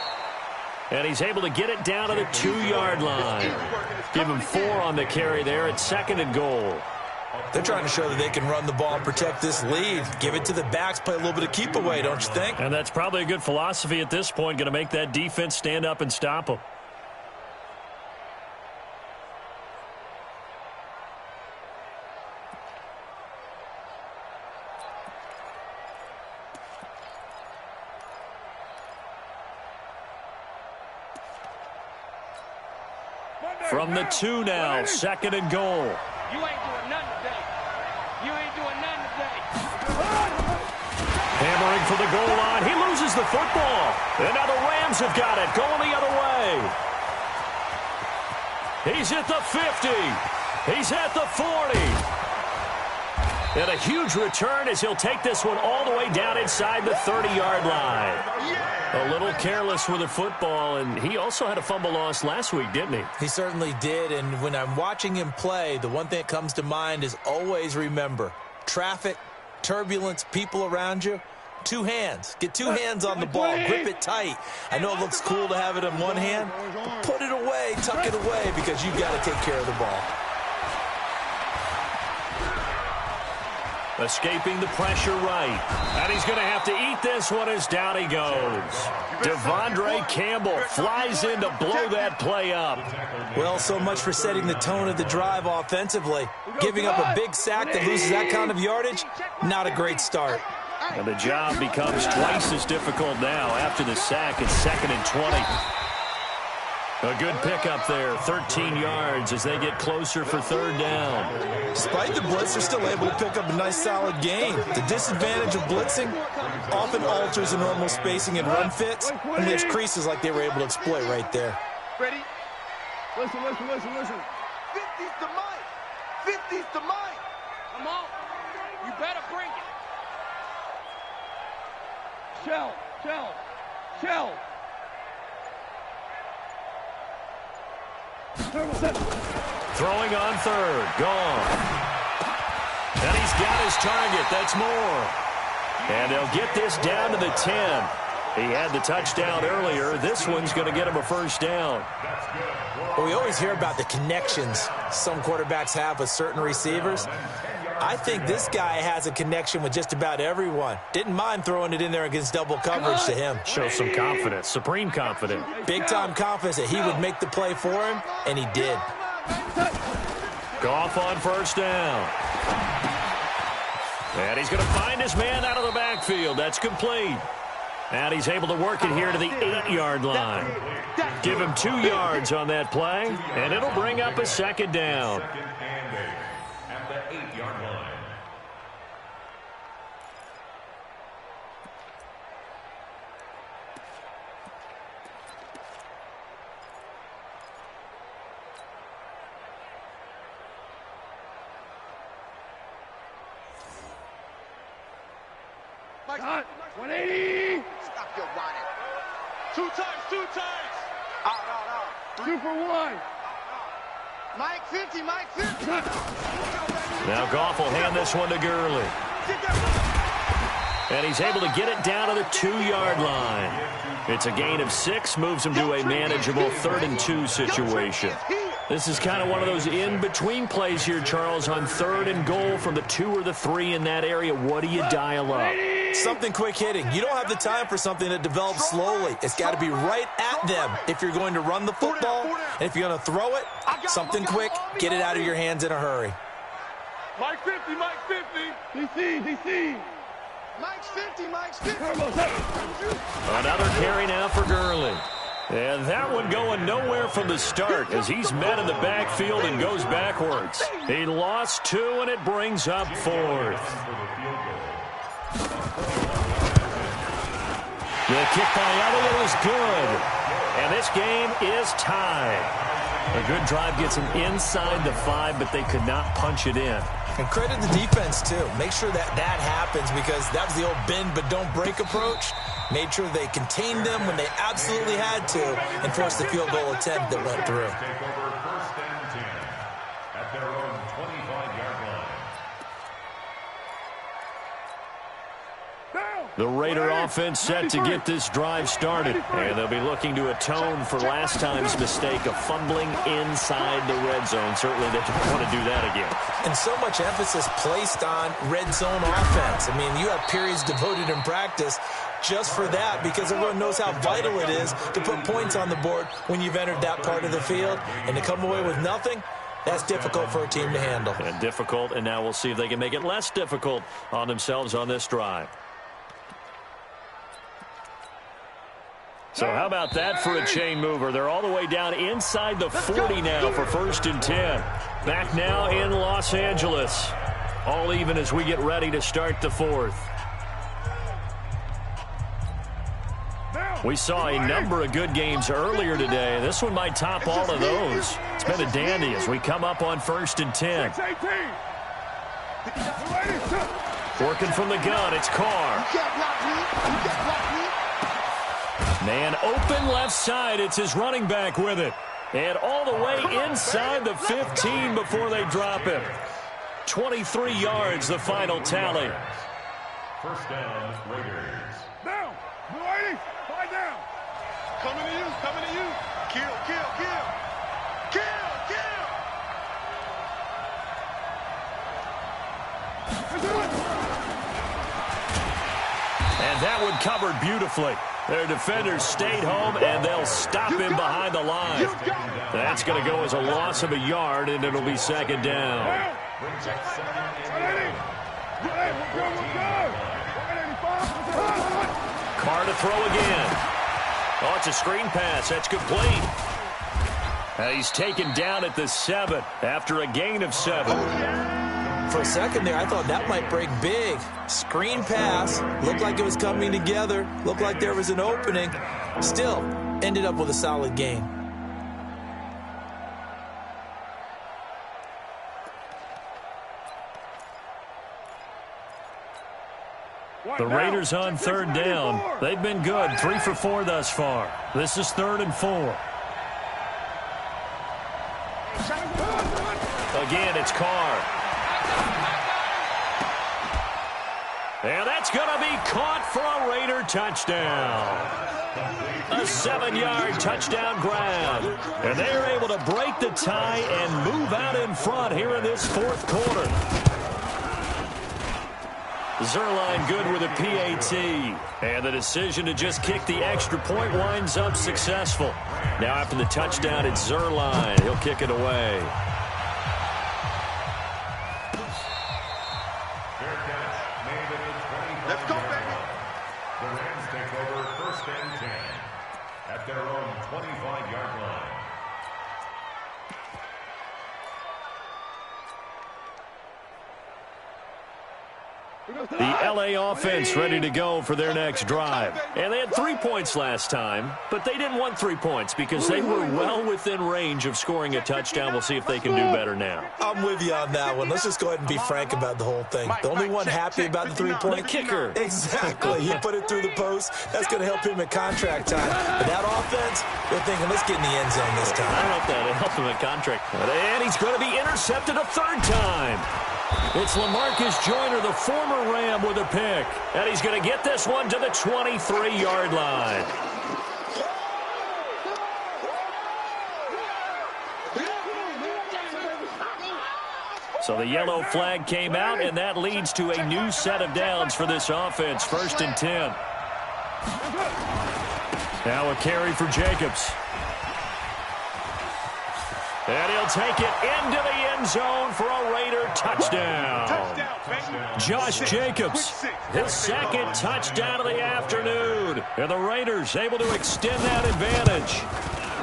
And he's able to get it down to the 2-yard line. Give him 4 on the carry there at 2nd and goal. They're trying to show that they can run the ball and protect this lead. Give it to the backs, play a little bit of keep away, don't you think? And that's probably a good philosophy at this point, going to make that defense stand up and stop them. From the 2 now, 2nd and goal. You ain't doing nothing today. You ain't doing nothing today. Hammering for the goal line. He loses the football. And now the Rams have got it, going the other way. He's at the 50. He's at the 40. And a huge return as he'll take this one all the way down inside the 30-yard line. A little careless with the football, and he also had a fumble loss last week, didn't he? He certainly did, and when I'm watching him play, the one thing that comes to mind is always remember, traffic, turbulence, people around you, 2 hands. Get 2 hands on the ball. Grip it tight. I know it looks cool to have it in one hand, but put it away, tuck it away, because you've got to take care of the ball. Escaping the pressure right. And he's going to have to eat this one as down he goes. Devondre Campbell flies in to blow that play up. Well, so much for setting the tone of the drive offensively. Giving up a big sack that loses that kind of yardage, not a great start. And the job becomes twice as difficult now after the sack. It's 2nd and 20. A good pickup there, 13 yards as they get closer for 3rd down. Despite the blitz, they're still able to pick up a nice solid gain. The disadvantage of blitzing often alters the normal spacing and run fits and leaves creases like they were able to exploit right there. Ready? Listen. 50's the mic. 50's the mic. Come on. You better bring it. Shell. Throwing on 3rd, gone. And he's got his target, that's more. And they'll get this down to the 10. He had the touchdown earlier. This one's going to get him a first down. Well, we always hear about the connections some quarterbacks have with certain receivers. I think this guy has a connection with just about everyone. Didn't mind throwing it in there against double coverage to him. Shows some confidence, supreme confidence. Big-time confidence that he would make the play for him, and he did. Goff on first down. And he's going to find his man out of the backfield. That's complete. And he's able to work it here to the 8-yard line. Give him 2 yards on that play, and it'll bring up a second down. Second and 8 at the 8-yard line. Cut. 180. Stop your whining. 2 times. Out. 2 for 1. Mike 50, Mike 50. Now Goff will hand this one to Gurley. And he's able to get it down to the 2-yard line. It's a gain of 6, moves him to a manageable 3rd and 2 situation. This is kind of one of those in-between plays here, Charles, on 3rd and goal from the 2 or the 3 in that area. What do you dial up? Something quick hitting. You don't have the time for something that develops slowly. It's got to be right at them if you're going to run the football. And if you're going to throw it, something quick, get it out of your hands in a hurry. Mike 50, Mike 50. DC. Mike's 50, Mike's 50. Another carry now for Gurley. And that one going nowhere from the start as he's met in the backfield and goes backwards. He lost 2, and it brings up 4th. The kick by Elliott is good. And this game is tied. A good drive gets him inside the 5, but they could not punch it in. And credit the defense, too. Make sure that happens because that was the old bend but don't break approach. Made sure they contained them when they absolutely had to and forced the field goal attempt that went through. Take over 1st and 10 at their own 25-yard line. The Raider offense set to get this drive started. And they'll be looking to atone for last time's mistake of fumbling inside the red zone. Certainly they don't want to do that again. And so much emphasis placed on red zone offense. I mean, you have periods devoted in practice just for that because everyone knows how vital it is to put points on the board when you've entered that part of the field. And to come away with nothing, that's difficult for a team to handle. And difficult, and now we'll see if they can make it less difficult on themselves on this drive. So how about that for a chain mover? They're all the way down inside the 40 now for 1st and 10. Back now in Los Angeles. All even as we get ready to start the 4th. We saw a number of good games earlier today. This one might top all of those. It's been a dandy as we come up on 1st and 10. Working from the gun, it's Carr. Man open left side. It's his running back with it. And all the way inside the 15 before they drop him. 23 yards, the final tally. First down, Raiders. Down. 80. 5 down. Coming to you. Kill. And that one covered beautifully. Their defenders stayed home, and they'll stop him behind the line. That's going to go as a loss of a yard, and it'll be 2nd down. Carr to throw again. Oh, it's a screen pass. That's complete. He's taken down at the 7 after a gain of 7. For a second there, I thought that might break big. Screen pass. Looked like it was coming together. Looked like there was an opening. Still, ended up with a solid gain. The Raiders on 3rd down. They've been good. 3 for 4 thus far. This is 3rd and 4. Again, it's Carr. And that's going to be caught for a Raider touchdown. A 7-yard touchdown grab. And they are able to break the tie and move out in front here in this fourth quarter. Zerline good with a PAT. And the decision to just kick the extra point winds up successful. Now after the touchdown, it's Zerline. He'll kick it away. Let's go, baby. The Rams take over 1st and 10 at their own 25-yard line. The LA offense ready to go for their next drive. And they had 3 points last time, but they didn't want 3 points because they were well within range of scoring a touchdown. We'll see if they can do better now. I'm with you on that one. Let's just go ahead and be frank about the whole thing. The only one happy about the 3-point kicker. Exactly. He put it through the post. That's going to help him at contract time. But that offense, they're thinking, let's get in the end zone this time. I don't know if that helped him at contract. And he's going to be intercepted a 3rd time. It's LaMarcus Joyner, the former Ram, with a pick. And he's going to get this one to the 23-yard line. So the yellow flag came out, and that leads to a new set of downs for this offense. 1st and 10. Now a carry for Jacobs. And he'll take it into the end zone for a Raider touchdown. Josh Jacobs, his 2nd touchdown of the afternoon. And the Raiders able to extend that advantage.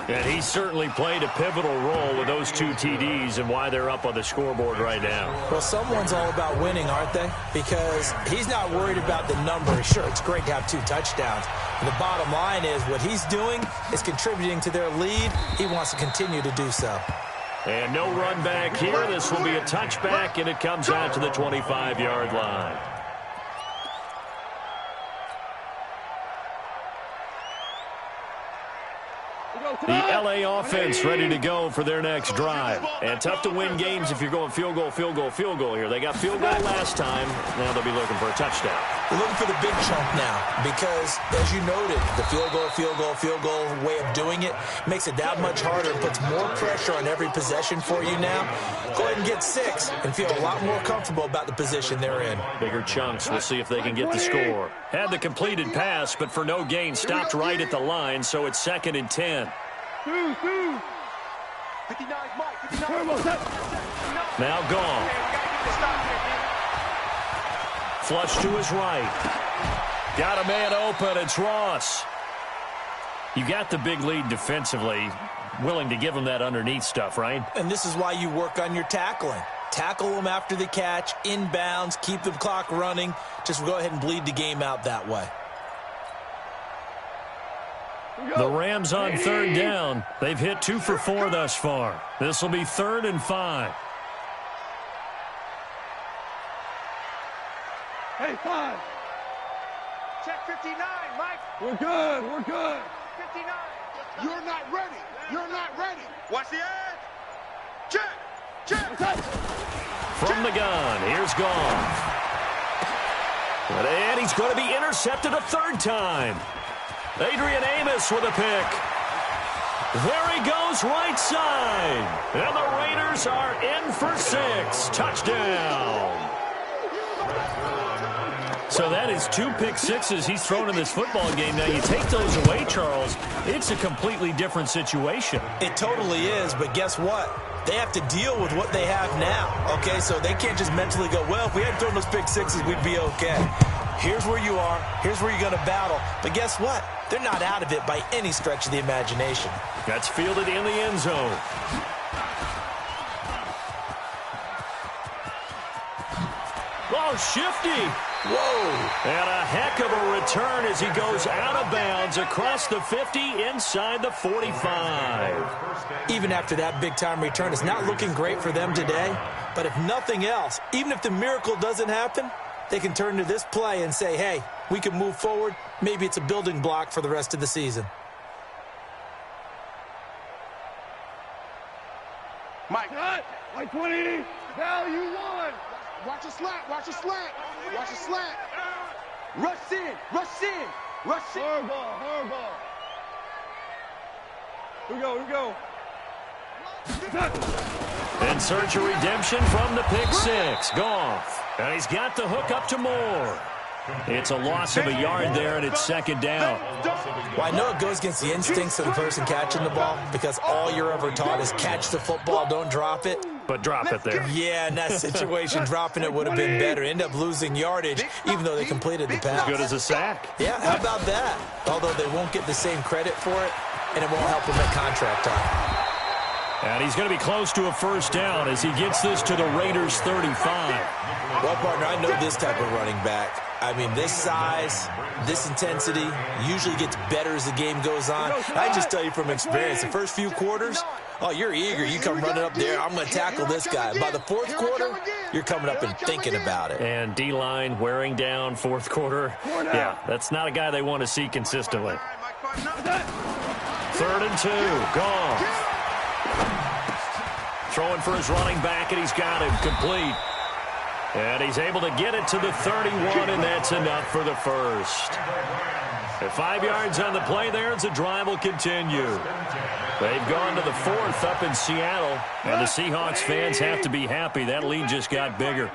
And he certainly played a pivotal role with those 2 TDs and why they're up on the scoreboard right now. Well, someone's all about winning, aren't they? Because he's not worried about the number. Sure, it's great to have 2 touchdowns. And the bottom line is what he's doing is contributing to their lead. He wants to continue to do so. And no run back here. This will be a touchback, and it comes out to the 25-yard line. The LA offense ready to go for their next drive. And tough to win games if you're going field goal, field goal, field goal here. They got field goal last time. Now they'll be looking for a touchdown. They're looking for the big chunk now because, as you noted, the field goal way of doing it makes it that much harder and puts more pressure on every possession for you now. Go ahead and get 6 and feel a lot more comfortable about the position they're in. Bigger chunks. We'll see if they can get the score. Had the completed pass, but for no gain, stopped right at the line, so it's 2nd and 10. 59, Now gone. Flush to his right. Got a man open. It's Ross. You got the big lead defensively. Willing to give him that underneath stuff, right? And this is why you work on your tackling. Tackle them after the catch, inbounds, keep the clock running. Just go ahead and bleed the game out that way. The Rams on 3rd down. They've hit 2 for 4 thus far. This will be 3rd and 5. Hey, 5. Check 59, Mike. We're good. We're good. 59. You're not ready. You're not ready. Watch the edge. Check. Check. From the gun, here's Gone. And he's going to be intercepted a 3rd time. Adrian Amos with a pick. There he goes, right side. And the Raiders are in for 6. Touchdown. So that is 2 pick sixes he's thrown in this football game. Now, you take those away, Charles, it's a completely different situation. It totally is, but guess what? They have to deal with what they have now, okay? So they can't just mentally go, well, if we hadn't thrown those pick sixes, we'd be okay. Here's where you are. Here's where you're going to battle. But guess what? They're not out of it by any stretch of the imagination. That's fielded in the end zone. Oh, shifty. Whoa. And a heck of a return as he goes out of bounds across the 50 inside the 45. Even after that big-time return, it's not looking great for them today. But if nothing else, even if the miracle doesn't happen, they can turn to this play and say, hey, we can move forward. Maybe it's a building block for the rest of the season. Mike. Cut. Like 20. Now you won. Watch a slant. Watch a slant. Watch a slant. Rush in. Rush in. Rush in. Hard ball. Hard ball. Here we go. Here we go. In search of redemption from the pick six. Goff. And he's got the hook up to Moore. It's a loss of a yard there, and it's second down. Well, I know it goes against the instincts of the person catching the ball because all you're ever taught is catch the football, don't drop it. But drop it there. Yeah, in that situation, dropping it would have been better. End up losing yardage, even though they completed the pass. As good as a sack. Yeah, how about that? Although they won't get the same credit for it, and it won't help them at contract time. And he's going to be close to a first down as he gets this to the Raiders' 35. Well, partner, I know this type of running back. I mean, this size, this intensity usually gets better as the game goes on. I just tell you from experience, the first few quarters, oh, you're eager. You come running up there, I'm going to tackle this guy. By the fourth quarter, you're coming up and thinking about it. And D-line wearing down fourth quarter. Yeah, that's not a guy they want to see consistently. 3rd and 2, Goff. Throwing for his running back, and he's got him complete. And he's able to get it to the 31, and that's enough for the first. At 5 yards on the play there, as the drive will continue. They've gone to the 4th up in Seattle, and the Seahawks fans have to be happy. That lead just got bigger.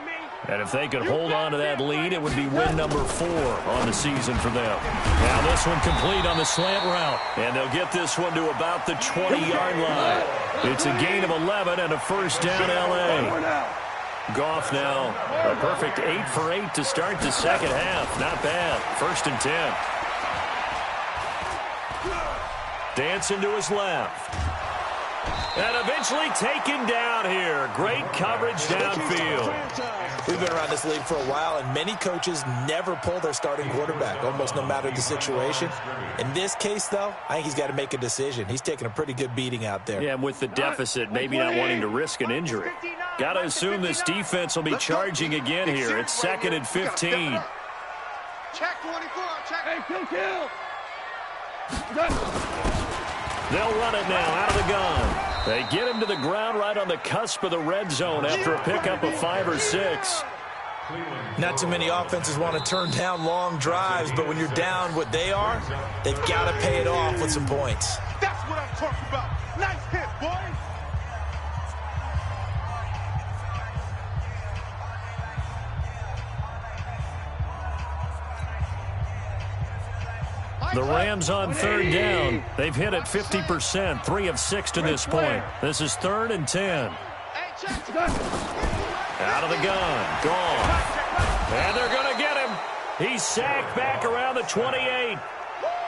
And if they could hold on to that lead, it would be win number 4 on the season for them. Now this one complete on the slant route. And they'll get this one to about the 20-yard line. It's a gain of 11 and a first down L.A. Goff now a perfect 8 for 8 to start the second half. Not bad. 1st and 10. Dancing to his left. And eventually taken down here. Great coverage downfield. We've been around this league for a while, and many coaches never pull their starting quarterback, almost no matter the situation. In this case, though, I think he's got to make a decision. He's taking a pretty good beating out there. Yeah, and with the deficit, maybe not wanting to risk an injury. Got to assume this defense will be charging again here. It's 2nd and 15. Check 24. Check. Hey, kill. They'll run it now out of the gun. They get him to the ground right on the cusp of the red zone after a pickup of 5 or 6. Not too many offenses want to turn down long drives, but when you're down what they are, they've got to pay it off with some points. That's what I'm talking about. Nice hit, boys. The Rams on 3rd down. They've hit it 50%, 3 of 6 to this point. This is 3rd and 10. Out of the gun. Gone. And they're going to get him. He's sacked back around the 28.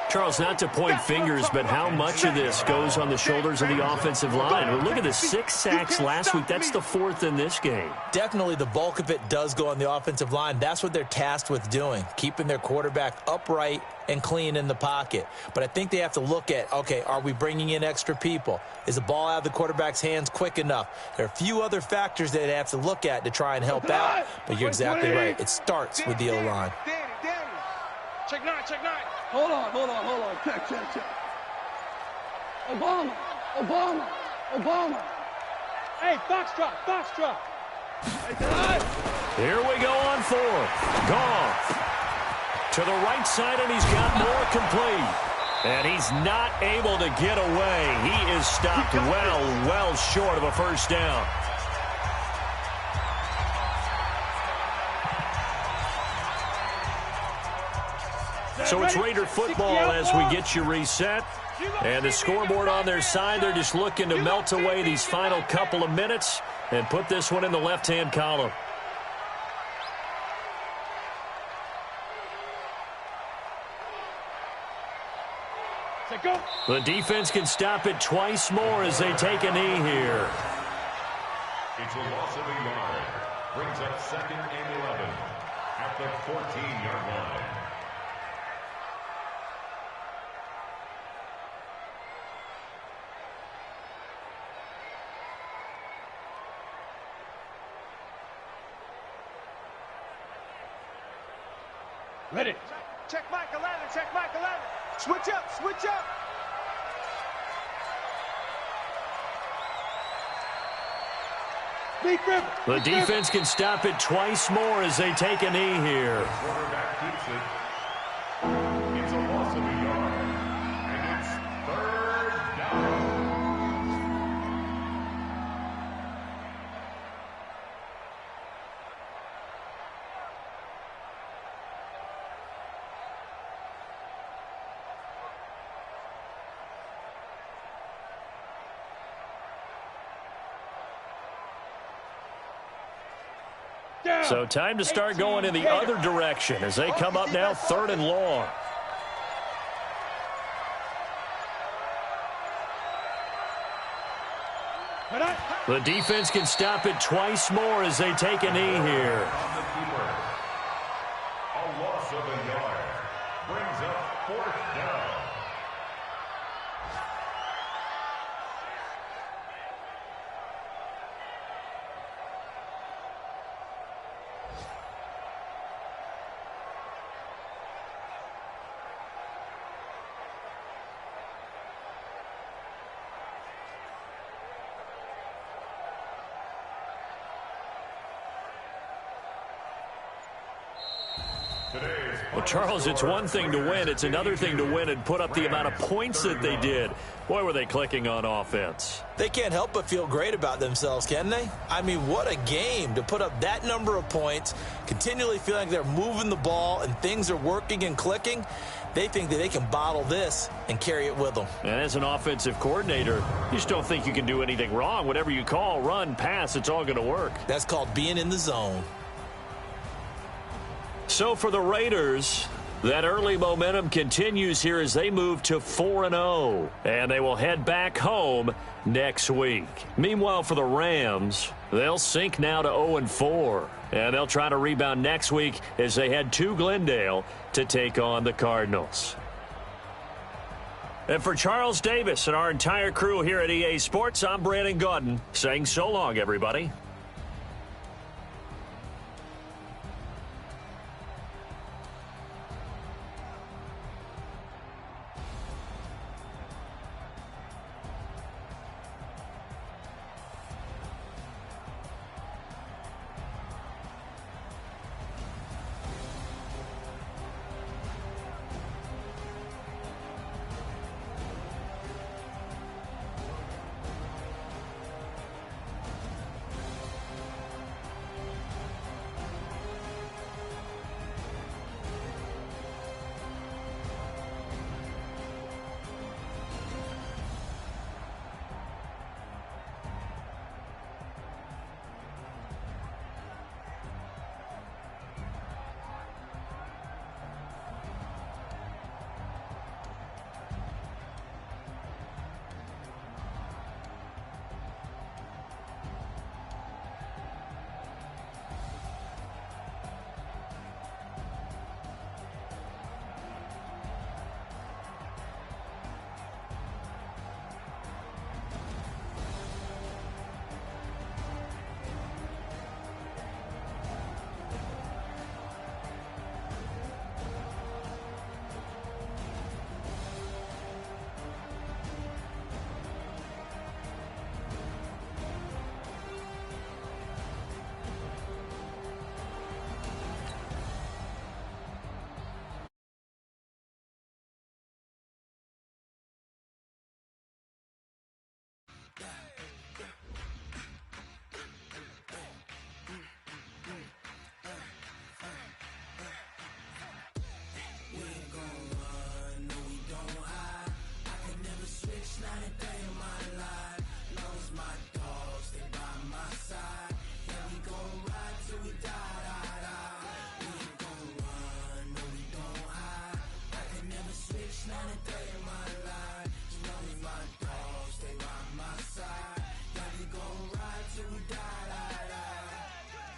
Charles, not to point fingers, but how much of this goes on the shoulders of the offensive line? Well, look at the 6 sacks last week. That's the 4th in this game. Definitely the bulk of it does go on the offensive line. That's what they're tasked with doing, keeping their quarterback upright and clean in the pocket. But I think they have to look at, okay, are we bringing in extra people? Is the ball out of the quarterback's hands quick enough? There are a few other factors that they have to look at to try and help out. But you're exactly right. It starts with the O-line. Danny. Check 9. Hold on. Check. Obama. Hey, Foxtrot. Here we go on 4th. Goff. To the right side, and he's got more complete. And he's not able to get away. He is stopped well short of a first down. So it's Raider football as we get you reset. And the scoreboard on their side, they're just looking to melt away these final couple of minutes and put this one in the left-hand column. The defense can stop it twice more as they take a knee here. It's a loss of a yard. Brings up 2nd and 11 at the 14-yard line. Ready. Check Macallan. Switch up. The defense can stop it twice more as they take a knee here. Quarterback keeps it. down. So time to start going in the other direction as they come up now 3rd and long. The defense can stop it twice more as they take a knee here. A loss of a yard brings up 4th down. Well, Charles, it's one thing to win. It's another thing to win and put up the amount of points that they did. Boy, were they clicking on offense. They can't help but feel great about themselves, can they? I mean, what a game to put up that number of points, continually feeling like they're moving the ball and things are working and clicking. They think that they can bottle this and carry it with them. And as an offensive coordinator, you just don't think you can do anything wrong. Whatever you call, run, pass, it's all going to work. That's called being in the zone. So for the Raiders, that early momentum continues here as they move to 4-0. And they will head back home next week. Meanwhile, for the Rams, they'll sink now to 0-4. And they'll try to rebound next week as they head to Glendale to take on the Cardinals. And for Charles Davis and our entire crew here at EA Sports, I'm Brandon Gaudin saying so long, everybody.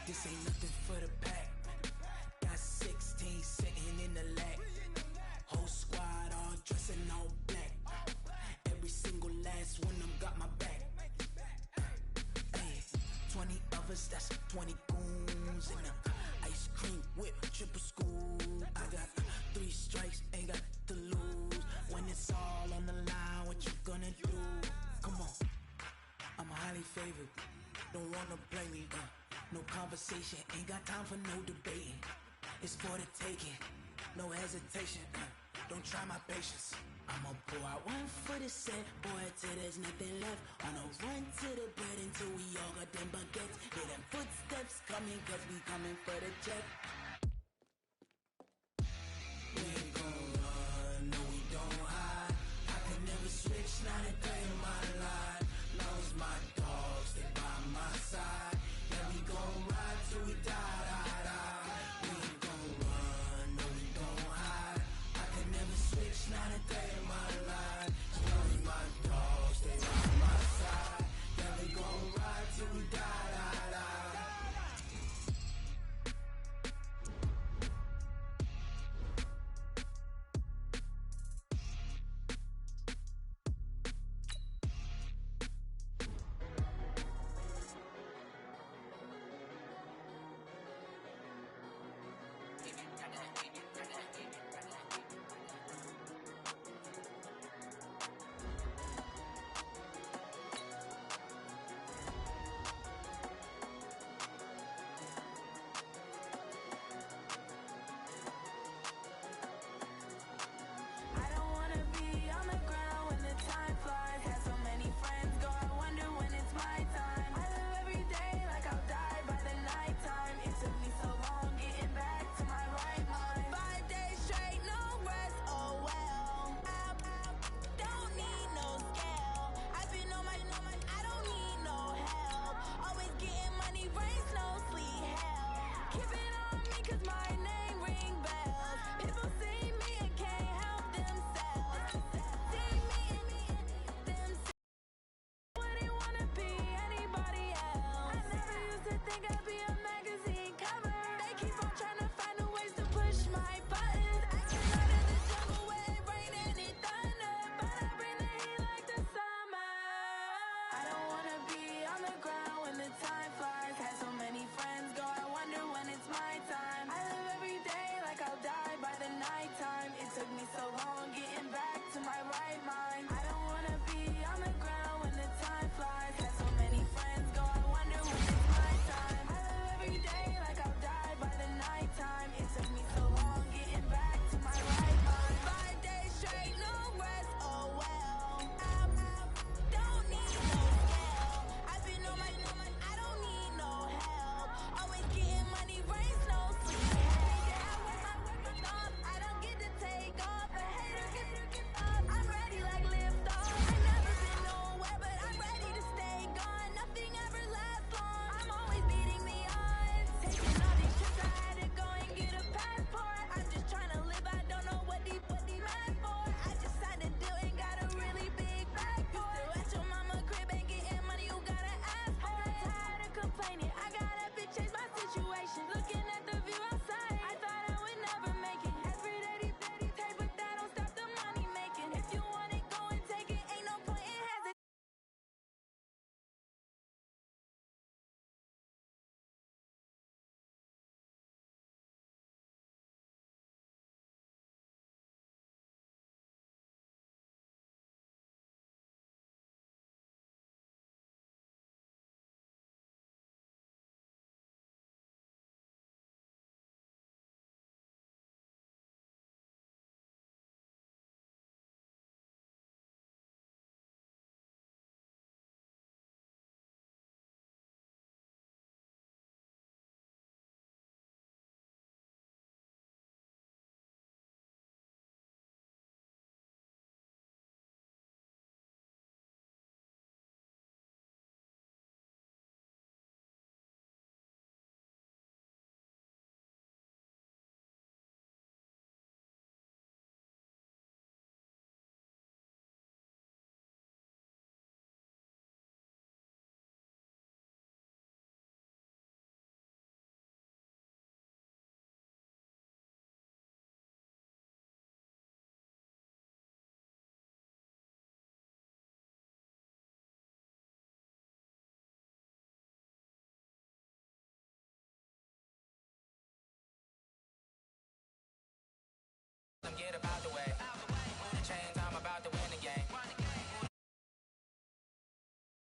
This ain't nothing for the pack. Got 16 sitting in the lag. Whole squad all dressing all black. Every single last one of them got my back. Hey, 20 of us, that's 20 goons in the ice cream whip, triple scoop. I got 3 strikes, ain't got to lose. When it's all on the line, what you gonna do? Come on, I'm highly favored. Don't wanna play me, no conversation, ain't got time for no debating. It's for the taking, no hesitation. Don't try my patience. I'ma pour out one for the set, boy, till there's nothing left. On a run to the bread until we all got them baguettes. Hear them footsteps coming, cause we coming for the check. We ain't gon' run, no we don't hide. I can never switch, not a day in my life. Long as my dogs stay by my side. Yeah, we gon' ride till we die. get about the way.